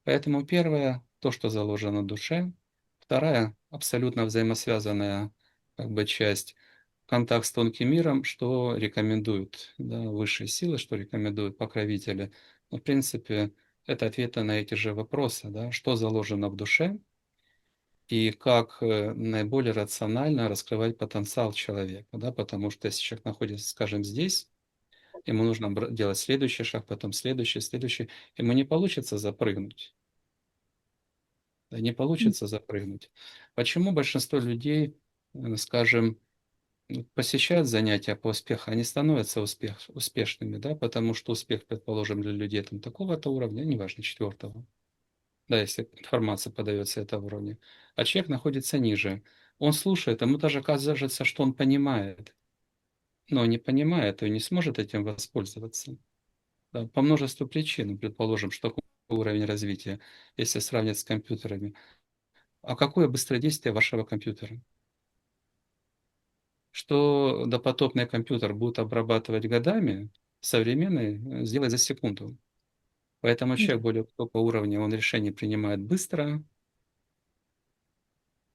Поэтому первое, то, что заложено в душе. Вторая, абсолютно взаимосвязанная как бы, часть, контакт с тонким миром, что рекомендуют да, высшие силы, что рекомендуют покровители. Но, в принципе, это ответы на эти же вопросы, да, что заложено в душе и как наиболее рационально раскрывать потенциал человека. Да, потому что если человек находится, скажем, здесь, ему нужно делать следующий шаг, потом следующий, следующий, ему не получится запрыгнуть. Да, не получится запрыгнуть. Почему большинство людей, скажем, посещают занятия по успеху, они становятся успешными, да, потому что успех, предположим, для людей там такого-то уровня, неважно, четвертого, да, если информация подается этого уровня, а человек находится ниже. Он слушает, ему даже кажется, что он понимает, но не понимает и не сможет этим воспользоваться. Да, по множеству причин, предположим, что такой уровень развития, если сравнивать с компьютерами. А какое быстродействие вашего компьютера? Что допотопный компьютер будет обрабатывать годами, современный сделает за секунду. Поэтому человек более высокого уровня, он решение принимает быстро,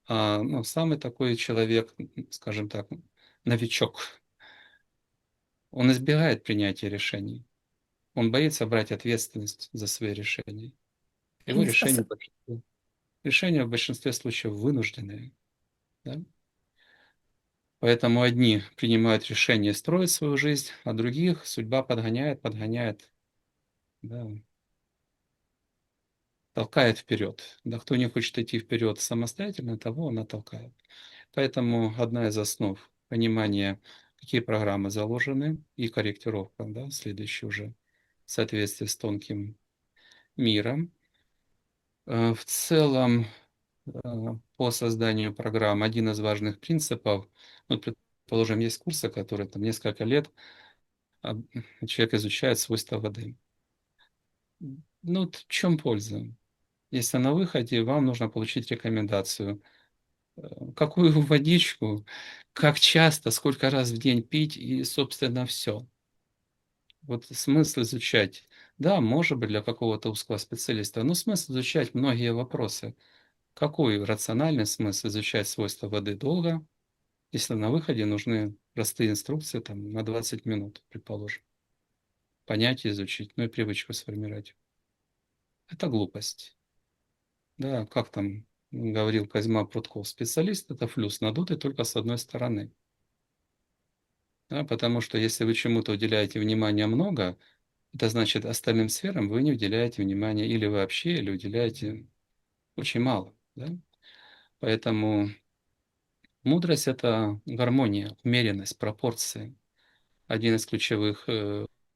а ну, самый такой человек, скажем так, новичок, он избегает принятия решений. Он боится брать ответственность за свои решения. И Его не способ... решения в большинстве случаев вынужденные. Да? Поэтому одни принимают решение строить свою жизнь, а других судьба подгоняет, да, толкает вперед. Да, кто не хочет идти вперед самостоятельно, того она толкает. Поэтому одна из основ понимания, какие программы заложены, и корректировка, да, следующий уже в соответствии с тонким миром. В целом, по созданию программ один из важных принципов, ну, предположим, есть курсы, которые там несколько лет человек изучает свойства воды. Ну, вот в чем польза? Если на выходе вам нужно получить рекомендацию, какую водичку, как часто, сколько раз в день пить и, собственно, все. Вот смысл изучать, да, может быть, для какого-то узкого специалиста, но смысл изучать многие вопросы. Какой рациональный смысл изучать свойства воды долго, если на выходе нужны простые инструкции там, на 20 минут, предположим, понять и изучить, ну и привычку сформировать. Это глупость. Да, как там говорил Козьма Прутков, специалист– это флюс, надутый только с одной стороны. Да, потому что если вы чему-то уделяете внимания много, это значит, остальным сферам вы не уделяете внимания или вообще, или уделяете очень мало. Да? Поэтому мудрость– это гармония, умеренность, пропорции. Один из ключевых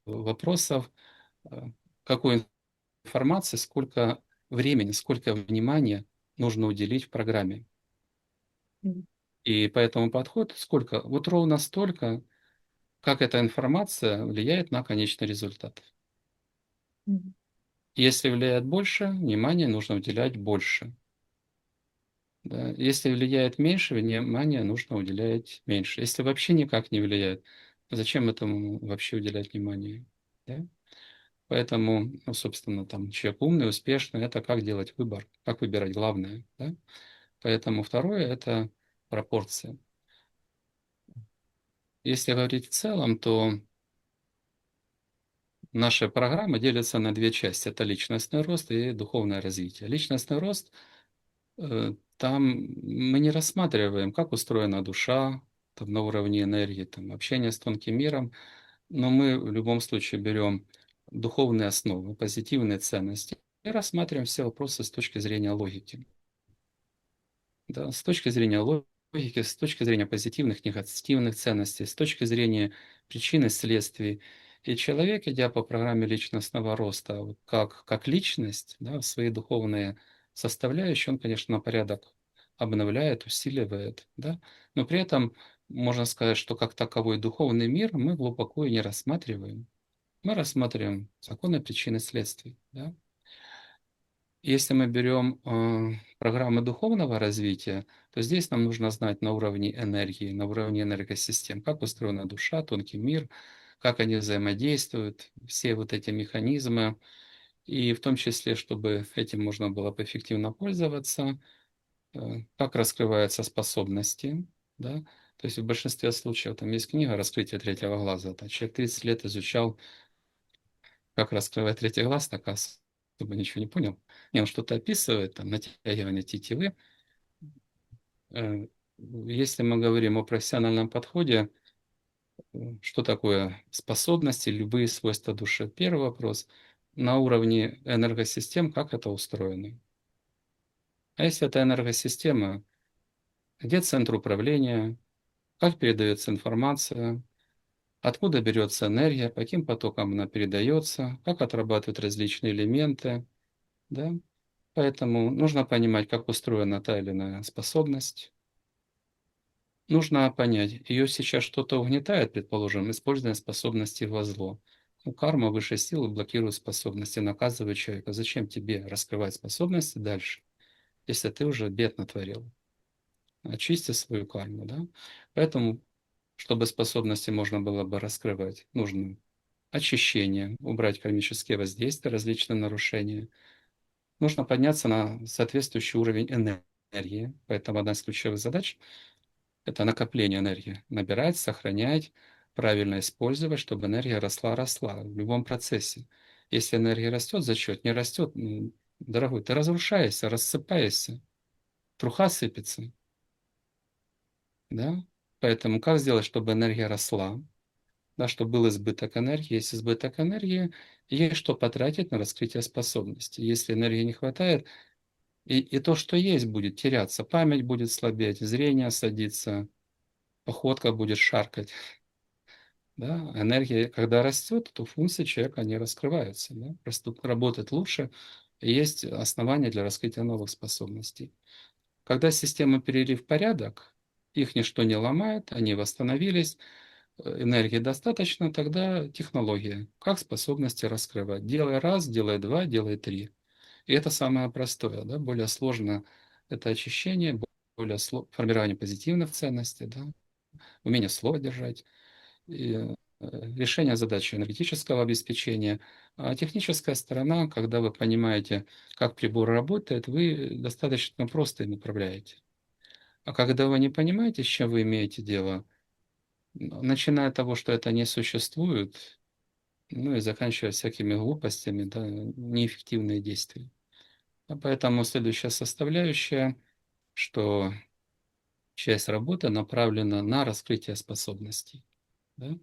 вопросов, э, какой информации, сколько времени, сколько внимания нужно уделить в программе. Мгм. И по этому подходу сколько? Вот ровно столько, как эта информация влияет на конечный результат. Мгм. Если влияет больше, внимания нужно уделять больше. Да? Если влияет меньше, внимания нужно уделять меньше. Если вообще никак не влияет, зачем этому вообще уделять внимание? Да? Поэтому, ну, собственно, там человек умный, успешный, это как делать выбор, как выбирать главное. Да? Поэтому второе– это пропорция. Если говорить в целом, то наша программа делится на две части. Это личностный рост и духовное развитие. Личностный рост, там мы не рассматриваем, как устроена душа, там, на уровне энергии, там, общение с тонким миром, но мы в любом случае берем духовные основы, позитивные ценности и рассматриваем все вопросы с точки зрения логики. Да, с точки зрения логики, с точки зрения позитивных, негативных ценностей, с точки зрения причин и следствий. И человек, идя по программе личностного роста, вот как личность, да, свои духовные составляющие, он, конечно, на порядок обновляет, усиливает, да, но при этом можно сказать, что как таковой духовный мир мы глубоко и не рассматриваем. Мы рассматриваем законы причин и следствий. Да? Если мы берем программы духовного развития, то здесь нам нужно знать на уровне энергии, на уровне энергосистем, как устроена душа, тонкий мир, как они взаимодействуют, все вот эти механизмы. И в том числе, чтобы этим можно было бы эффективно пользоваться, как раскрываются способности. Да? То есть в большинстве случаев, там есть книга «Раскрытие третьего глаза». Да? Человек 30 лет изучал, как раскрывать третий глаз, так особо ничего не понял. Не, он что-то описывает, там, натягивание тетивы. Э, Если мы говорим о профессиональном подходе, что такое способности, любые свойства души? Первый вопрос. На уровне энергосистем, как это устроено? А если это энергосистема, где центр управления, как передается информация, откуда берется энергия, по каким потокам она передается, как отрабатывают различные элементы, да? Поэтому нужно понимать, как устроена та или иная способность. Нужно понять, ее сейчас что-то угнетает, предположим, использование способности во зло. Ну, карма высшей силы блокирует способности, наказывает человека. Зачем тебе раскрывать способности дальше, если ты уже бед натворил? Очисти свою карму, да? Поэтому, чтобы способности можно было бы раскрывать, нужно очищение, убрать кармические воздействия, различные нарушения. Нужно подняться на соответствующий уровень энергии. Поэтому одна из ключевых задач– это накопление энергии. Набирать, сохранять, правильно использовать, чтобы энергия росла в любом процессе. Если энергия растет за счет, не растет, ну, дорогой, ты разрушаешься, рассыпаешься, труха сыпется. Да? Поэтому как сделать, чтобы энергия росла? Да, чтобы был избыток энергии. Если избыток энергии, есть что потратить на раскрытие способностей. Если энергии не хватает, и то, что есть, будет теряться. Память будет слабеть, зрение садится, походка будет шаркать. Да? Энергия, когда растет, то функции человека, они раскрываются, да? Растут, работают лучше, и есть основания для раскрытия новых способностей. Когда система перейдет в порядок, их ничто не ломает, они восстановились, энергии достаточно, тогда технология. Как способности раскрывать. Делай раз, делай два, делай три. И это самое простое, да, более сложно это очищение, более формирование позитивных ценностей, да, умение слова держать, и, решение задачи энергетического обеспечения. А техническая сторона, когда вы понимаете, как прибор работает, вы достаточно просто им управляете. А когда вы не понимаете, с чем вы имеете дело, начиная от того, что это не существует, ну и заканчивая всякими глупостями, да, неэффективные действия. А поэтому следующая составляющая, что часть работы направлена на раскрытие способностей. Да?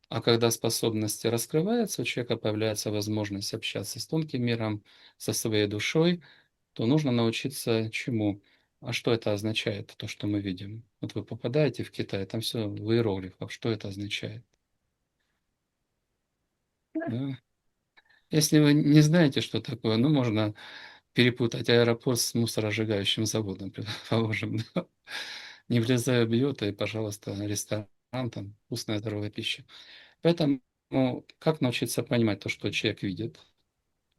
А когда способности раскрываются, у человека появляется возможность общаться с тонким миром, со своей душой, то нужно научиться чему? А что это означает, то, что мы видим? Вот вы попадаете в Китай, там все в иероглифах. Что это означает? Да? Если вы не знаете, что такое, ну, можно перепутать аэропорт с мусоросжигающим заводом, предположим. Да? Не влезая в Бьота, и, пожалуйста, ресторан, там, вкусная, здоровая пища. Поэтому как научиться понимать то, что человек видит,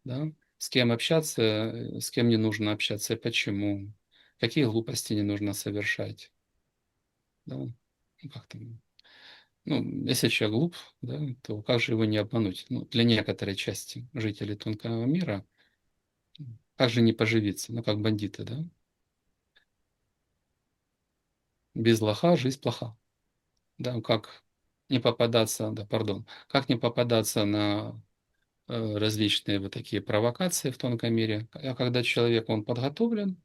да? С кем общаться, с кем не нужно общаться, и почему, какие глупости не нужно совершать. Да? Ну, как там? Ну, если человек глуп, да, то как же его не обмануть? Ну, для некоторой части жителей тонкого мира, как же не поживиться? Ну, как бандиты, да? Без лоха жизнь плоха. Да, как не попадаться, да, пардон, как не попадаться на различные вот такие провокации в тонком мире. А когда человек, он подготовлен,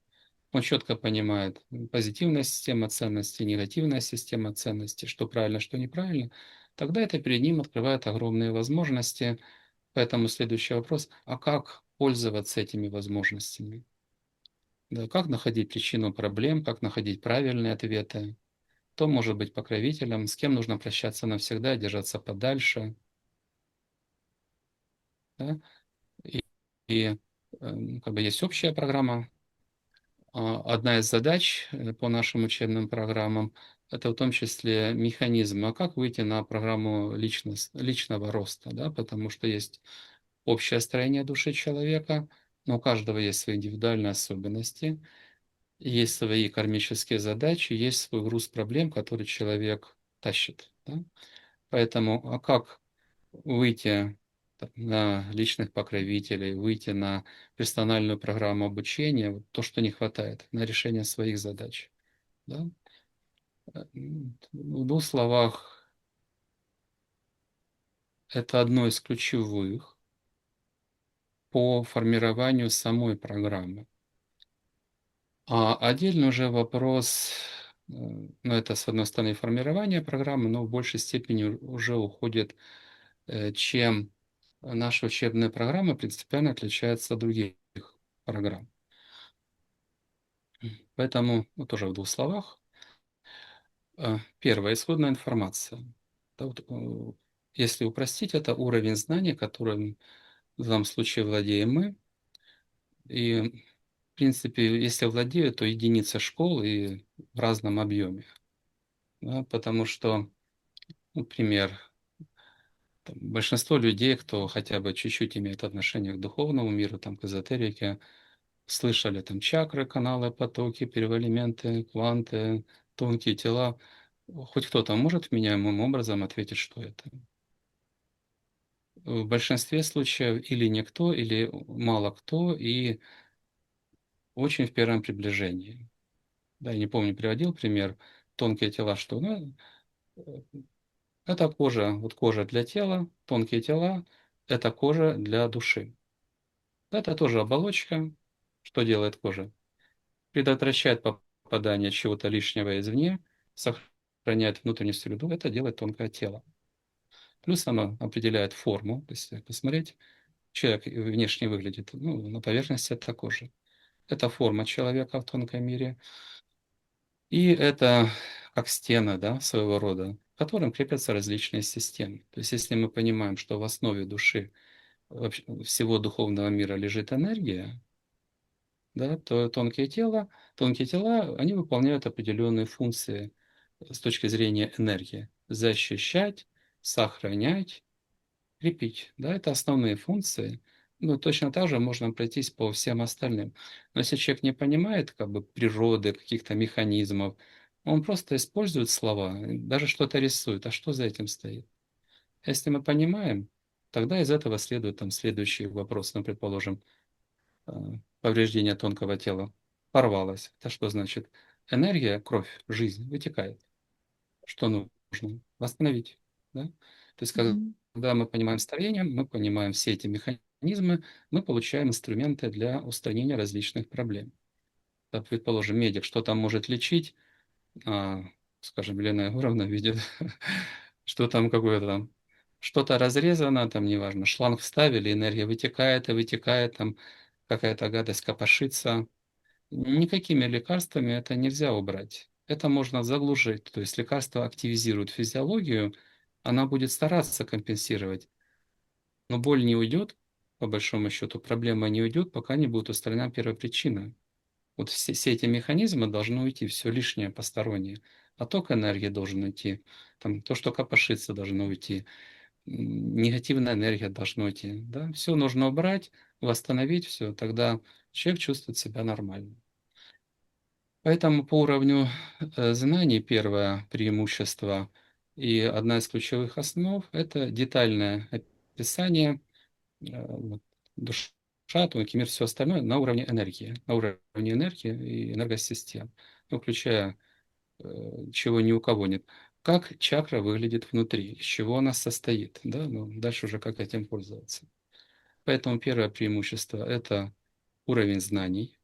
он четко понимает позитивная система ценностей, негативная система ценностей, что правильно, что неправильно, тогда это перед ним открывает огромные возможности. Поэтому следующий вопрос, а как пользоваться этими возможностями? Да, как находить причину проблем, как находить правильные ответы, кто может быть покровителем, с кем нужно прощаться навсегда, держаться подальше. Да? И, и как бы есть общая программа. Одна из задач по нашим учебным программам — это в том числе механизм, а как выйти на программу личного роста, да? Потому что есть общее строение души человека, но у каждого есть свои индивидуальные особенности, есть свои кармические задачи, есть свой груз проблем, который человек тащит. Да? Поэтому, а как выйти на личных покровителей, выйти на персональную программу обучения, вот то, что не хватает, на решение своих задач. Да? В двух словах, это одно из ключевых по формированию самой программы. А отдельно уже вопрос, ну это с одной стороны формирование программы, но в большей степени уже уходит, чем наша учебная программа принципиально отличается от других программ. Поэтому, ну, тоже в двух словах. Первое — исходная информация. Да, вот, если упростить, это уровень знаний, которым в данном случае владеем мы. И, в принципе, если владеют, то единица школ и в разном объеме. Да, потому что, например, большинство людей, кто хотя бы чуть-чуть имеет отношение к духовному миру, там, к эзотерике, слышали там чакры, каналы, потоки, первоэлементы, кванты, тонкие тела. Хоть кто-то может вменяемым образом ответить, что это? В большинстве случаев или никто, или мало кто, и очень в первом приближении. Да, я не помню, приводил пример, тонкие тела, что, ну, это кожа, вот кожа для тела, тонкие тела — это кожа для души. Это тоже оболочка. Что делает кожа? Предотвращает попадание чего-то лишнего извне, сохраняет внутреннюю среду. Это делает тонкое тело. Плюс оно определяет форму. То есть, посмотреть, человек внешне выглядит, ну, на поверхности это кожа. Это форма человека в тонком мире. И это как стена, да, своего рода, к которым крепятся различные системы. То есть если мы понимаем, что в основе души всего духовного мира лежит энергия, да, то тонкие тела, они выполняют определенные функции с точки зрения энергии. защищать, сохранять, крепить. Да, это основные функции. Ну, точно так же можно пройтись по всем остальным. Но если человек не понимает как бы природы, каких-то механизмов, он просто использует слова, даже что-то рисует. А что за этим стоит? Если мы понимаем, тогда из этого следует там следующий вопрос. Ну, предположим, э, повреждение тонкого тела порвалось. Это что значит? Энергия, кровь, жизнь вытекает. Что нужно? Восстановить. Да? То есть, Мгм. когда мы понимаем строение, мы понимаем все эти механизмы, мы получаем инструменты для устранения различных проблем. Так, предположим, медик что там может лечить, а, скажем, Елена Егоровна видит, что там какое-то там, что-то разрезано, там неважно, шланг вставили, энергия вытекает и вытекает, там какая-то гадость копошится. Никакими лекарствами это нельзя убрать. Это можно заглушить. То есть лекарство активизирует физиологию, она будет стараться компенсировать, но боль не уйдет, по большому счету, проблема не уйдет, пока не будет устранена первопричина. Вот все эти механизмы должны уйти, все лишнее, постороннее. Отток энергии должен уйти, там, то, что копошится, должно уйти, негативная энергия должна уйти. Да? Все нужно убрать, восстановить все, тогда человек чувствует себя нормально. Поэтому по уровню знаний первое преимущество и одна из ключевых основ — это детальное описание вот, душа, тонкий мир, все остальное на уровне энергии, и энергосистем, ну, включая чего ни у кого нет. Как чакра выглядит внутри, из чего она состоит, да, ну, дальше уже как этим пользоваться. Поэтому первое преимущество — это уровень знаний.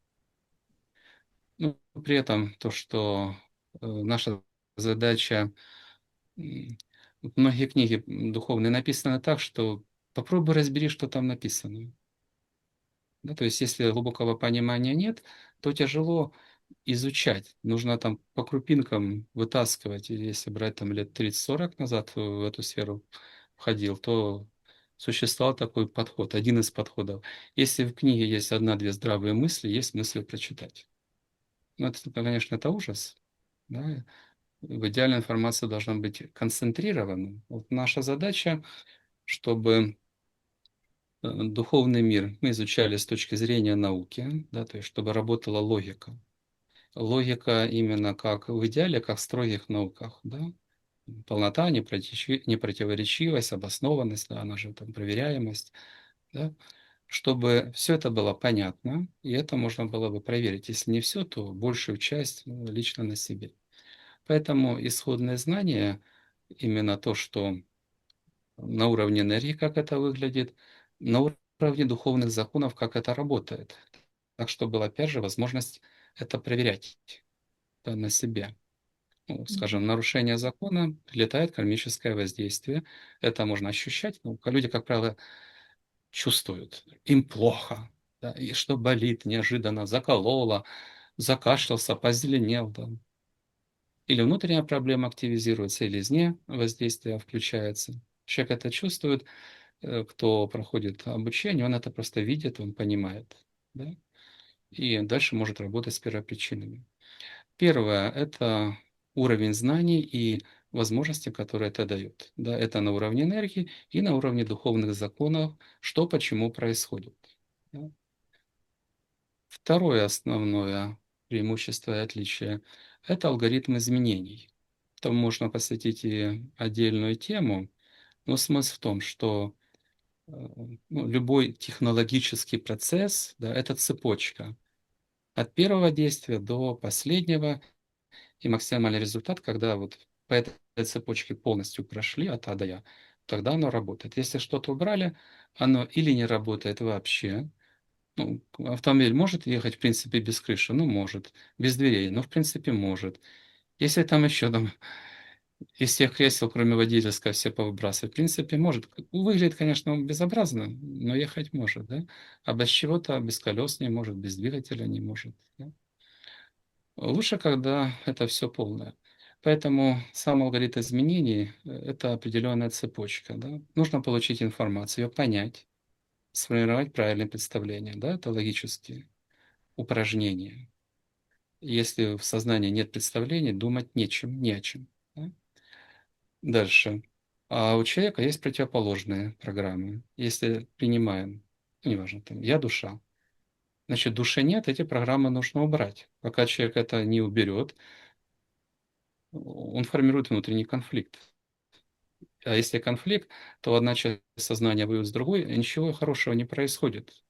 Ну, при этом то, что наша задача, вот многие книги духовные написаны так, что попробуй разбери, что там написано. Да, то есть, если глубокого понимания нет, то тяжело изучать. Нужно там по крупинкам вытаскивать. И если брать там лет 30-40 назад в эту сферу входил, то существовал такой подход, один из подходов. Если в книге есть одна-две здравые мысли, есть смысл прочитать. Ну, это, конечно, это ужас. Да? В идеале информация должна быть концентрирована. Вот наша задача, чтобы духовный мир мы изучали с точки зрения науки, да, то есть чтобы работала логика. Логика именно как в идеале, как в строгих науках, да. Полнота, непротиворечивость, обоснованность, да, она же там проверяемость, да, чтобы все это было понятно, и это можно было бы проверить. Если не все, то большую часть лично на себе. Поэтому исходные знания, именно то, что на уровне энергии, как это выглядит, на уровне духовных законов, как это работает. Так что была, опять же, возможность это проверять, да, на себе. Ну, скажем, Мгм. нарушение закона, прилетает кармическое воздействие. Это можно ощущать. Ну, люди, как правило, чувствуют. Им плохо. Да, и что болит, неожиданно закололо, закашлялся, позеленел. Да. Или внутренняя проблема активизируется, или извне воздействие включается. Человек это чувствует, кто проходит обучение, он это просто видит, он понимает. Да? И дальше может работать с первопричинами. Первое — это уровень знаний и возможности, которые это дает. Да, это на уровне энергии и на уровне духовных законов, что почему происходит. Да. Второе основное преимущество и отличие — это алгоритм изменений. Там можно посвятить и отдельную тему, но смысл в том, что э, ну, любой технологический процесс, да, это цепочка. От первого действия до последнего, и максимальный результат, когда вот по этой цепочке полностью прошли от А до Я, тогда оно работает. Если что-то убрали, оно или не работает вообще. Ну, автомобиль может ехать, в принципе, без крыши? Ну, может. Без дверей? Ну, в принципе, может. Если там еще там из всех кресел, кроме водительского, все повыбрасывать, в принципе, может. Выглядит, конечно, безобразно, но ехать может, да? А без чего-то, без колес не может, без двигателя не может. Да? Лучше, когда это все полное. Поэтому сам алгоритм изменений — это определенная цепочка. Да? Нужно получить информацию, ее понять, сформировать правильное представление. Да? Это логические упражнения. Если в сознании нет представления, думать нечем, не о чем. Да? Дальше. А у человека есть противоположные программы. Если принимаем, ну, неважно, там, я душа, значит, души нет, эти программы нужно убрать. Пока человек это не уберет, он формирует внутренний конфликт. А если конфликт, то одна часть сознания воюет с другой, и ничего хорошего не происходит.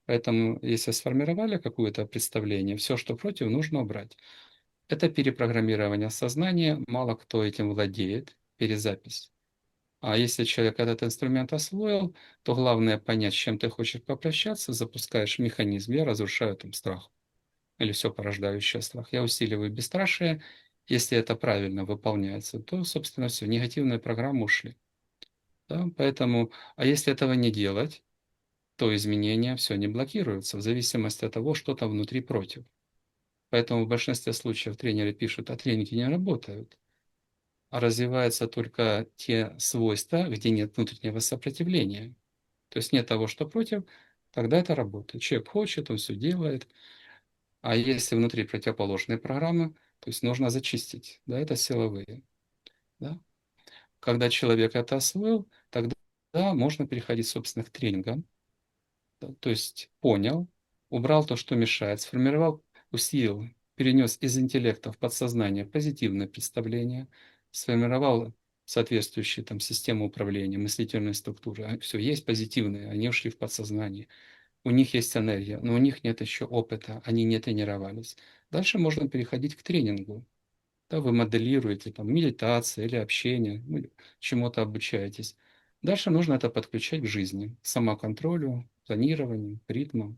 Поэтому, если сформировали какое-то представление, все, что против, нужно убрать. Это перепрограммирование сознания, мало кто этим владеет, перезапись. А если человек этот инструмент освоил, то главное понять, с чем ты хочешь попрощаться, запускаешь механизм, я разрушаю там страх или все порождающее страх. Я усиливаю бесстрашие. Если это правильно выполняется, то, собственно, все, негативные программы ушли. Да? Поэтому, а если этого не делать, то изменения все не блокируются в зависимости от того, что там внутри против. Поэтому в большинстве случаев тренеры пишут, а тренинги не работают, а развиваются только те свойства, где нет внутреннего сопротивления. То есть нет того, что против, тогда это работает. Человек хочет, он все делает. А если внутри противоположные программы, то есть нужно зачистить. Да, это силовые. Да? Когда человек это освоил, тогда можно переходить, собственно, к тренингам. Да, то есть понял, убрал то, что мешает, сформировал, усилил, перенес из интеллекта в подсознание позитивное представление, сформировал соответствующие там системы управления, мыслительные структуры. Все, есть позитивные, они ушли в подсознание. У них есть энергия, но у них нет еще опыта, они не тренировались. Дальше можно переходить к тренингу. Да, вы моделируете там медитация или общение, ну, чему-то обучаетесь. Дальше нужно это подключать к жизни, к самоконтролю, планированию, к ритму.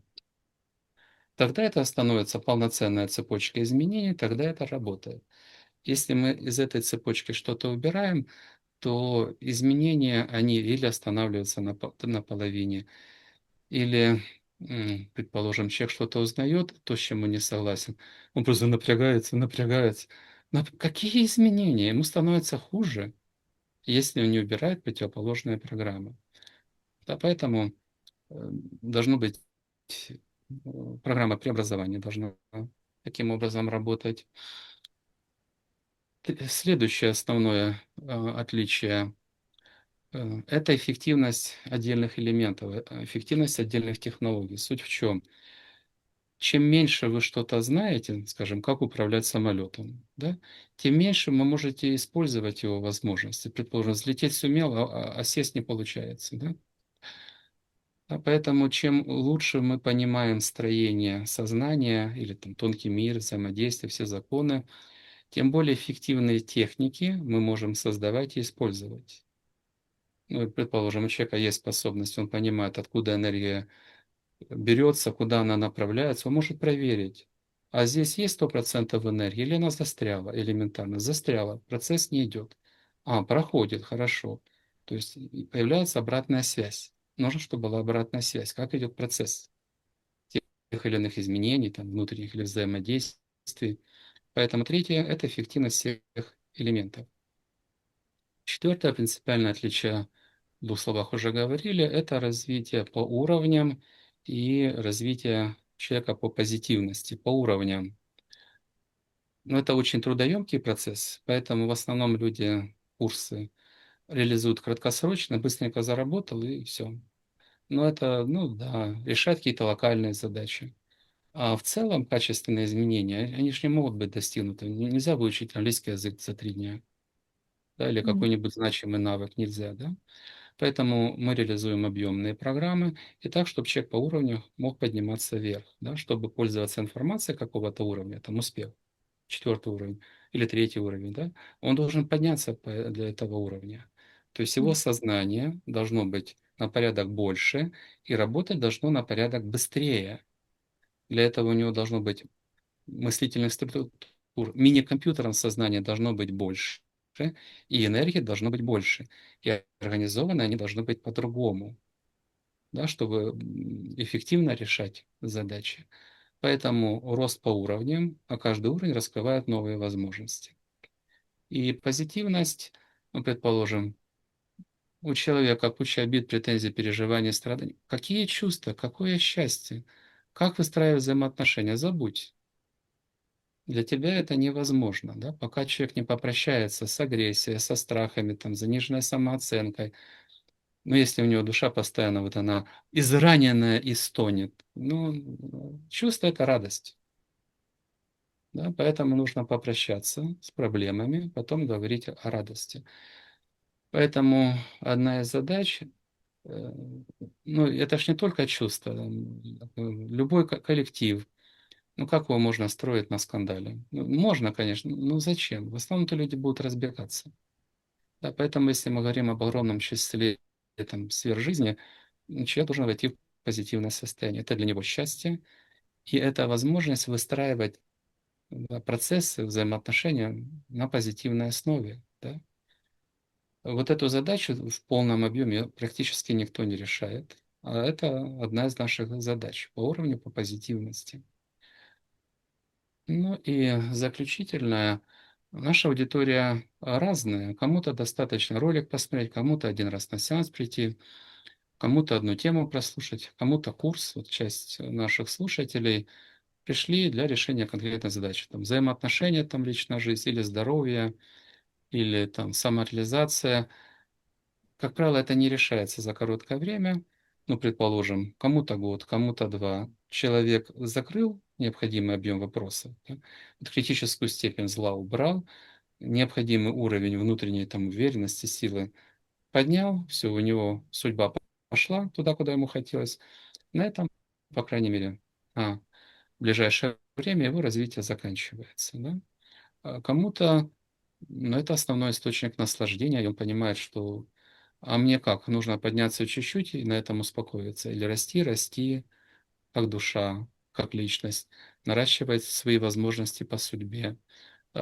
Тогда это становится полноценная цепочка изменений, тогда это работает. Если мы из этой цепочки что-то убираем, то изменения, они или останавливаются на половине, или, предположим, человек что-то узнает, то, с чем он не согласен, он просто напрягается, напрягается. Какие изменения? Ему становится хуже, если он не убирает противоположные программы. Да, поэтому должно быть программа преобразования должна таким образом работать. Следующее основное отличие это эффективность отдельных элементов, эффективность отдельных технологий. Суть в чем? Чем меньше вы что-то знаете, скажем, как управлять самолетом, да, тем меньше вы можете использовать его возможности. Предположим, взлететь сумел, а сесть не получается. Да? Поэтому чем лучше мы понимаем строение сознания или там, тонкий мир, взаимодействие, все законы, тем более эффективные техники мы можем создавать и использовать. Ну, предположим, у человека есть способность, он понимает, откуда энергия берется, куда она направляется, он может проверить. А здесь есть 100% энергии, или она застряла элементарно? Застряла, процесс не идет. Проходит, хорошо. То есть появляется обратная связь. Нужно, чтобы была обратная связь. Как идет процесс тех или иных изменений, там, внутренних или взаимодействий. Поэтому третье – это эффективность всех элементов. Четвертое принципиальное отличие, в двух словах уже говорили, это развитие по уровням и развитие человека по позитивности, по уровням. Но это очень трудоемкий процесс, поэтому в основном люди курсы реализуют краткосрочно, быстренько заработал и все. Но это, ну да, решать какие-то локальные задачи. А в целом качественные изменения, они же не могут быть достигнуты. Нельзя выучить английский язык за 3 дня, да, или М. какой-нибудь значимый навык нельзя, да. Поэтому мы реализуем объемные программы и так, чтобы человек по уровню мог подниматься вверх, да, чтобы пользоваться информацией какого-то уровня, там успех, 4-й уровень или 3-й уровень, да, он должен подняться для этого уровня. То есть его сознание должно быть на порядок больше и работать должно на порядок быстрее. Для этого у него должно быть мыслительных структур, мини-компьютером сознания должно быть больше, и энергии должно быть больше. И организованы они должны быть по-другому, да, чтобы эффективно решать задачи. Поэтому рост по уровням, а каждый уровень раскрывает новые возможности. И позитивность, ну, предположим, у человека куча обид, претензий, переживаний, страданий. Какие чувства, какое счастье? Как выстраивать взаимоотношения? Забудь. Для тебя это невозможно, да, пока человек не попрощается с агрессией, со страхами, там, заниженной самооценкой. Но если у него душа постоянно вот она израненная и стонет, ну, чувство — это радость. Да, поэтому нужно попрощаться с проблемами, потом говорить о радости. Поэтому одна из задач, э, ну, это ж не только чувство, любой коллектив, ну, как его можно строить на скандале? Ну, можно, конечно, но зачем? В основном-то люди будут разбегаться. Да, поэтому, если мы говорим об огромном числе там, сфер жизни, человек должен войти в позитивное состояние. Это для него счастье, и это возможность выстраивать, да, процессы, взаимоотношения на позитивной основе. Да. Вот эту задачу в полном объеме практически никто не решает. А это одна из наших задач по уровню, по позитивности. Ну и заключительная. Наша аудитория разная. Кому-то достаточно ролик посмотреть, кому-то один раз на сеанс прийти, кому-то одну тему прослушать, кому-то курс. Вот часть наших слушателей пришли для решения конкретной задачи. Там, взаимоотношения, там, личная жизнь, или здоровье, или там, самореализация. Как правило, это не решается за короткое время. Ну, предположим, кому-то год, кому-то два. Человек закрыл необходимый объем вопросов, да, вот критическую степень зла убрал, необходимый уровень внутренней там, уверенности, силы поднял, все, у него судьба пошла туда, куда ему хотелось. На этом, по крайней мере, в ближайшее время его развитие заканчивается. Да? Кому-то, ну, это основной источник наслаждения, и он понимает, что а мне как, нужно подняться чуть-чуть и на этом успокоиться, или расти, расти, как душа, как личность, наращивать свои возможности по судьбе.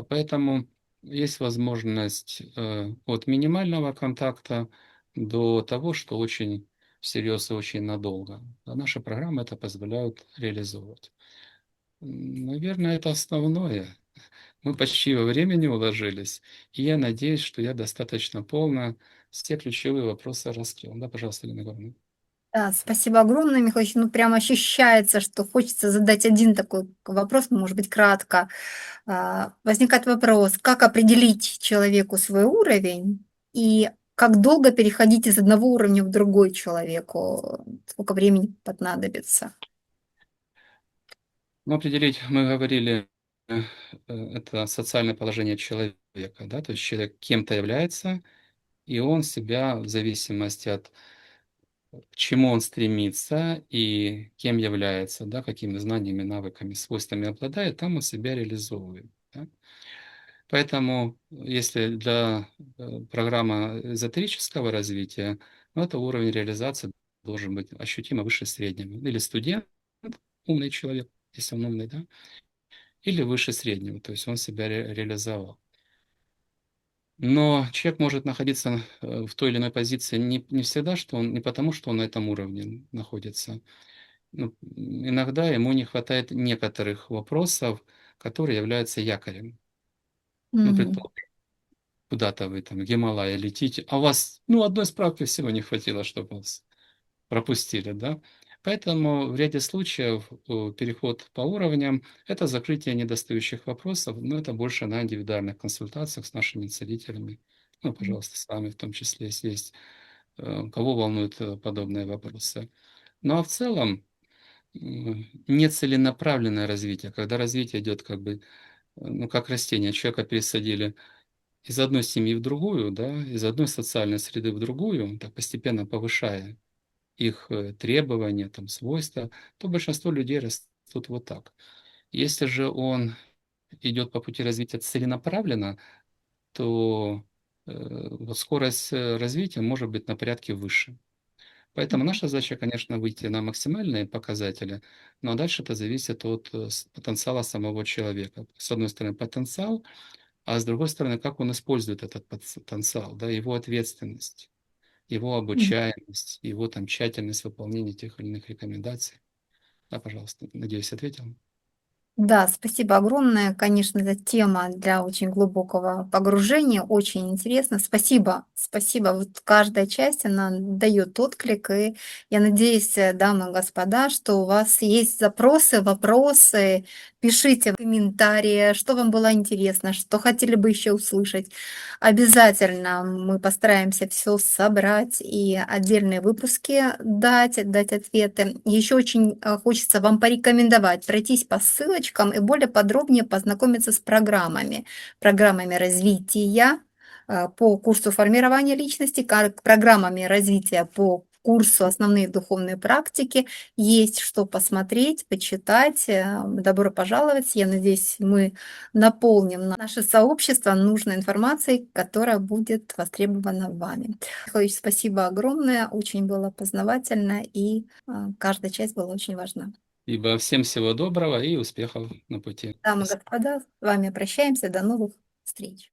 Поэтому есть возможность от минимального контакта до того, что очень всерьез и очень надолго. А наши программы это позволяют реализовывать. Наверное, это основное. Мы почти во времени уложились, и я надеюсь, что я достаточно полно все ключевые вопросы раскрыл. Да, пожалуйста, Елена Егоровна. Да, спасибо огромное, Михаил. Ну, прям ощущается, что хочется задать один такой вопрос, может быть, кратко. Возникает вопрос, как определить человеку свой уровень и как долго переходить из одного уровня в другой человеку? Сколько времени понадобится? Ну, определить, мы говорили, это социальное положение человека, да, то есть человек кем-то является, и он себя в зависимости от к чему он стремится и кем является, да, какими знаниями, навыками, свойствами обладает, там он себя реализовывает. Да. Поэтому, если для программа эзотерического развития, ну, это уровень реализации должен быть ощутимо выше среднего. Или студент, умный человек, если он умный, да, или выше среднего, то есть он себя реализовал. Но человек может находиться в той или иной позиции не всегда, что он, не потому, что он на этом уровне находится. Ну, иногда ему не хватает некоторых вопросов, которые являются якорем. Ну, Мгм. предположим, куда-то вы там в Гималайи летите, а у вас, ну, одной справки всего не хватило, чтобы вас пропустили, да. Поэтому в ряде случаев переход по уровням — это закрытие недостающих вопросов, но это больше на индивидуальных консультациях с нашими целителями. Ну, пожалуйста, с вами в том числе, если есть, кого волнуют подобные вопросы. Ну а в целом нецеленаправленное развитие, когда развитие идет как бы, ну, как растение, человека пересадили из одной семьи в другую, да, из одной социальной среды в другую, так постепенно повышая их требования, там, свойства, то большинство людей растут вот так. Если же он идет по пути развития целенаправленно, то вот скорость развития может быть на порядке выше. Поэтому наша задача, конечно, выйти на максимальные показатели, но дальше это зависит от потенциала самого человека. С одной стороны, потенциал, а с другой стороны, как он использует этот потенциал, да, его ответственность, его Мгм. обучаемость, его там тщательность выполнения тех или иных рекомендаций. Да, пожалуйста, надеюсь, ответил. Да, спасибо огромное. Конечно, эта тема для очень глубокого погружения, очень интересно. Спасибо, спасибо. Вот каждая часть, она дает отклик, и я надеюсь, дамы и господа, что у вас есть запросы, вопросы, Пишите в комментарии, что вам было интересно, что хотели бы еще услышать. Обязательно мы постараемся все собрать и отдельные выпуски дать ответы. Еще очень хочется вам порекомендовать пройтись по ссылочкам и более подробнее познакомиться с программами развития по курсу формирования личности, как программами развития по курсу «Основные духовные практики». Есть что посмотреть, почитать. Добро пожаловать. Я надеюсь, мы наполним наше сообщество нужной информацией, которая будет востребована вами. Михайлович, спасибо огромное. Очень было познавательно, и каждая часть была очень важна. Ибо всем всего доброго и успехов на пути. Дамы и Спасибо. господа, с вами прощаемся. До новых встреч.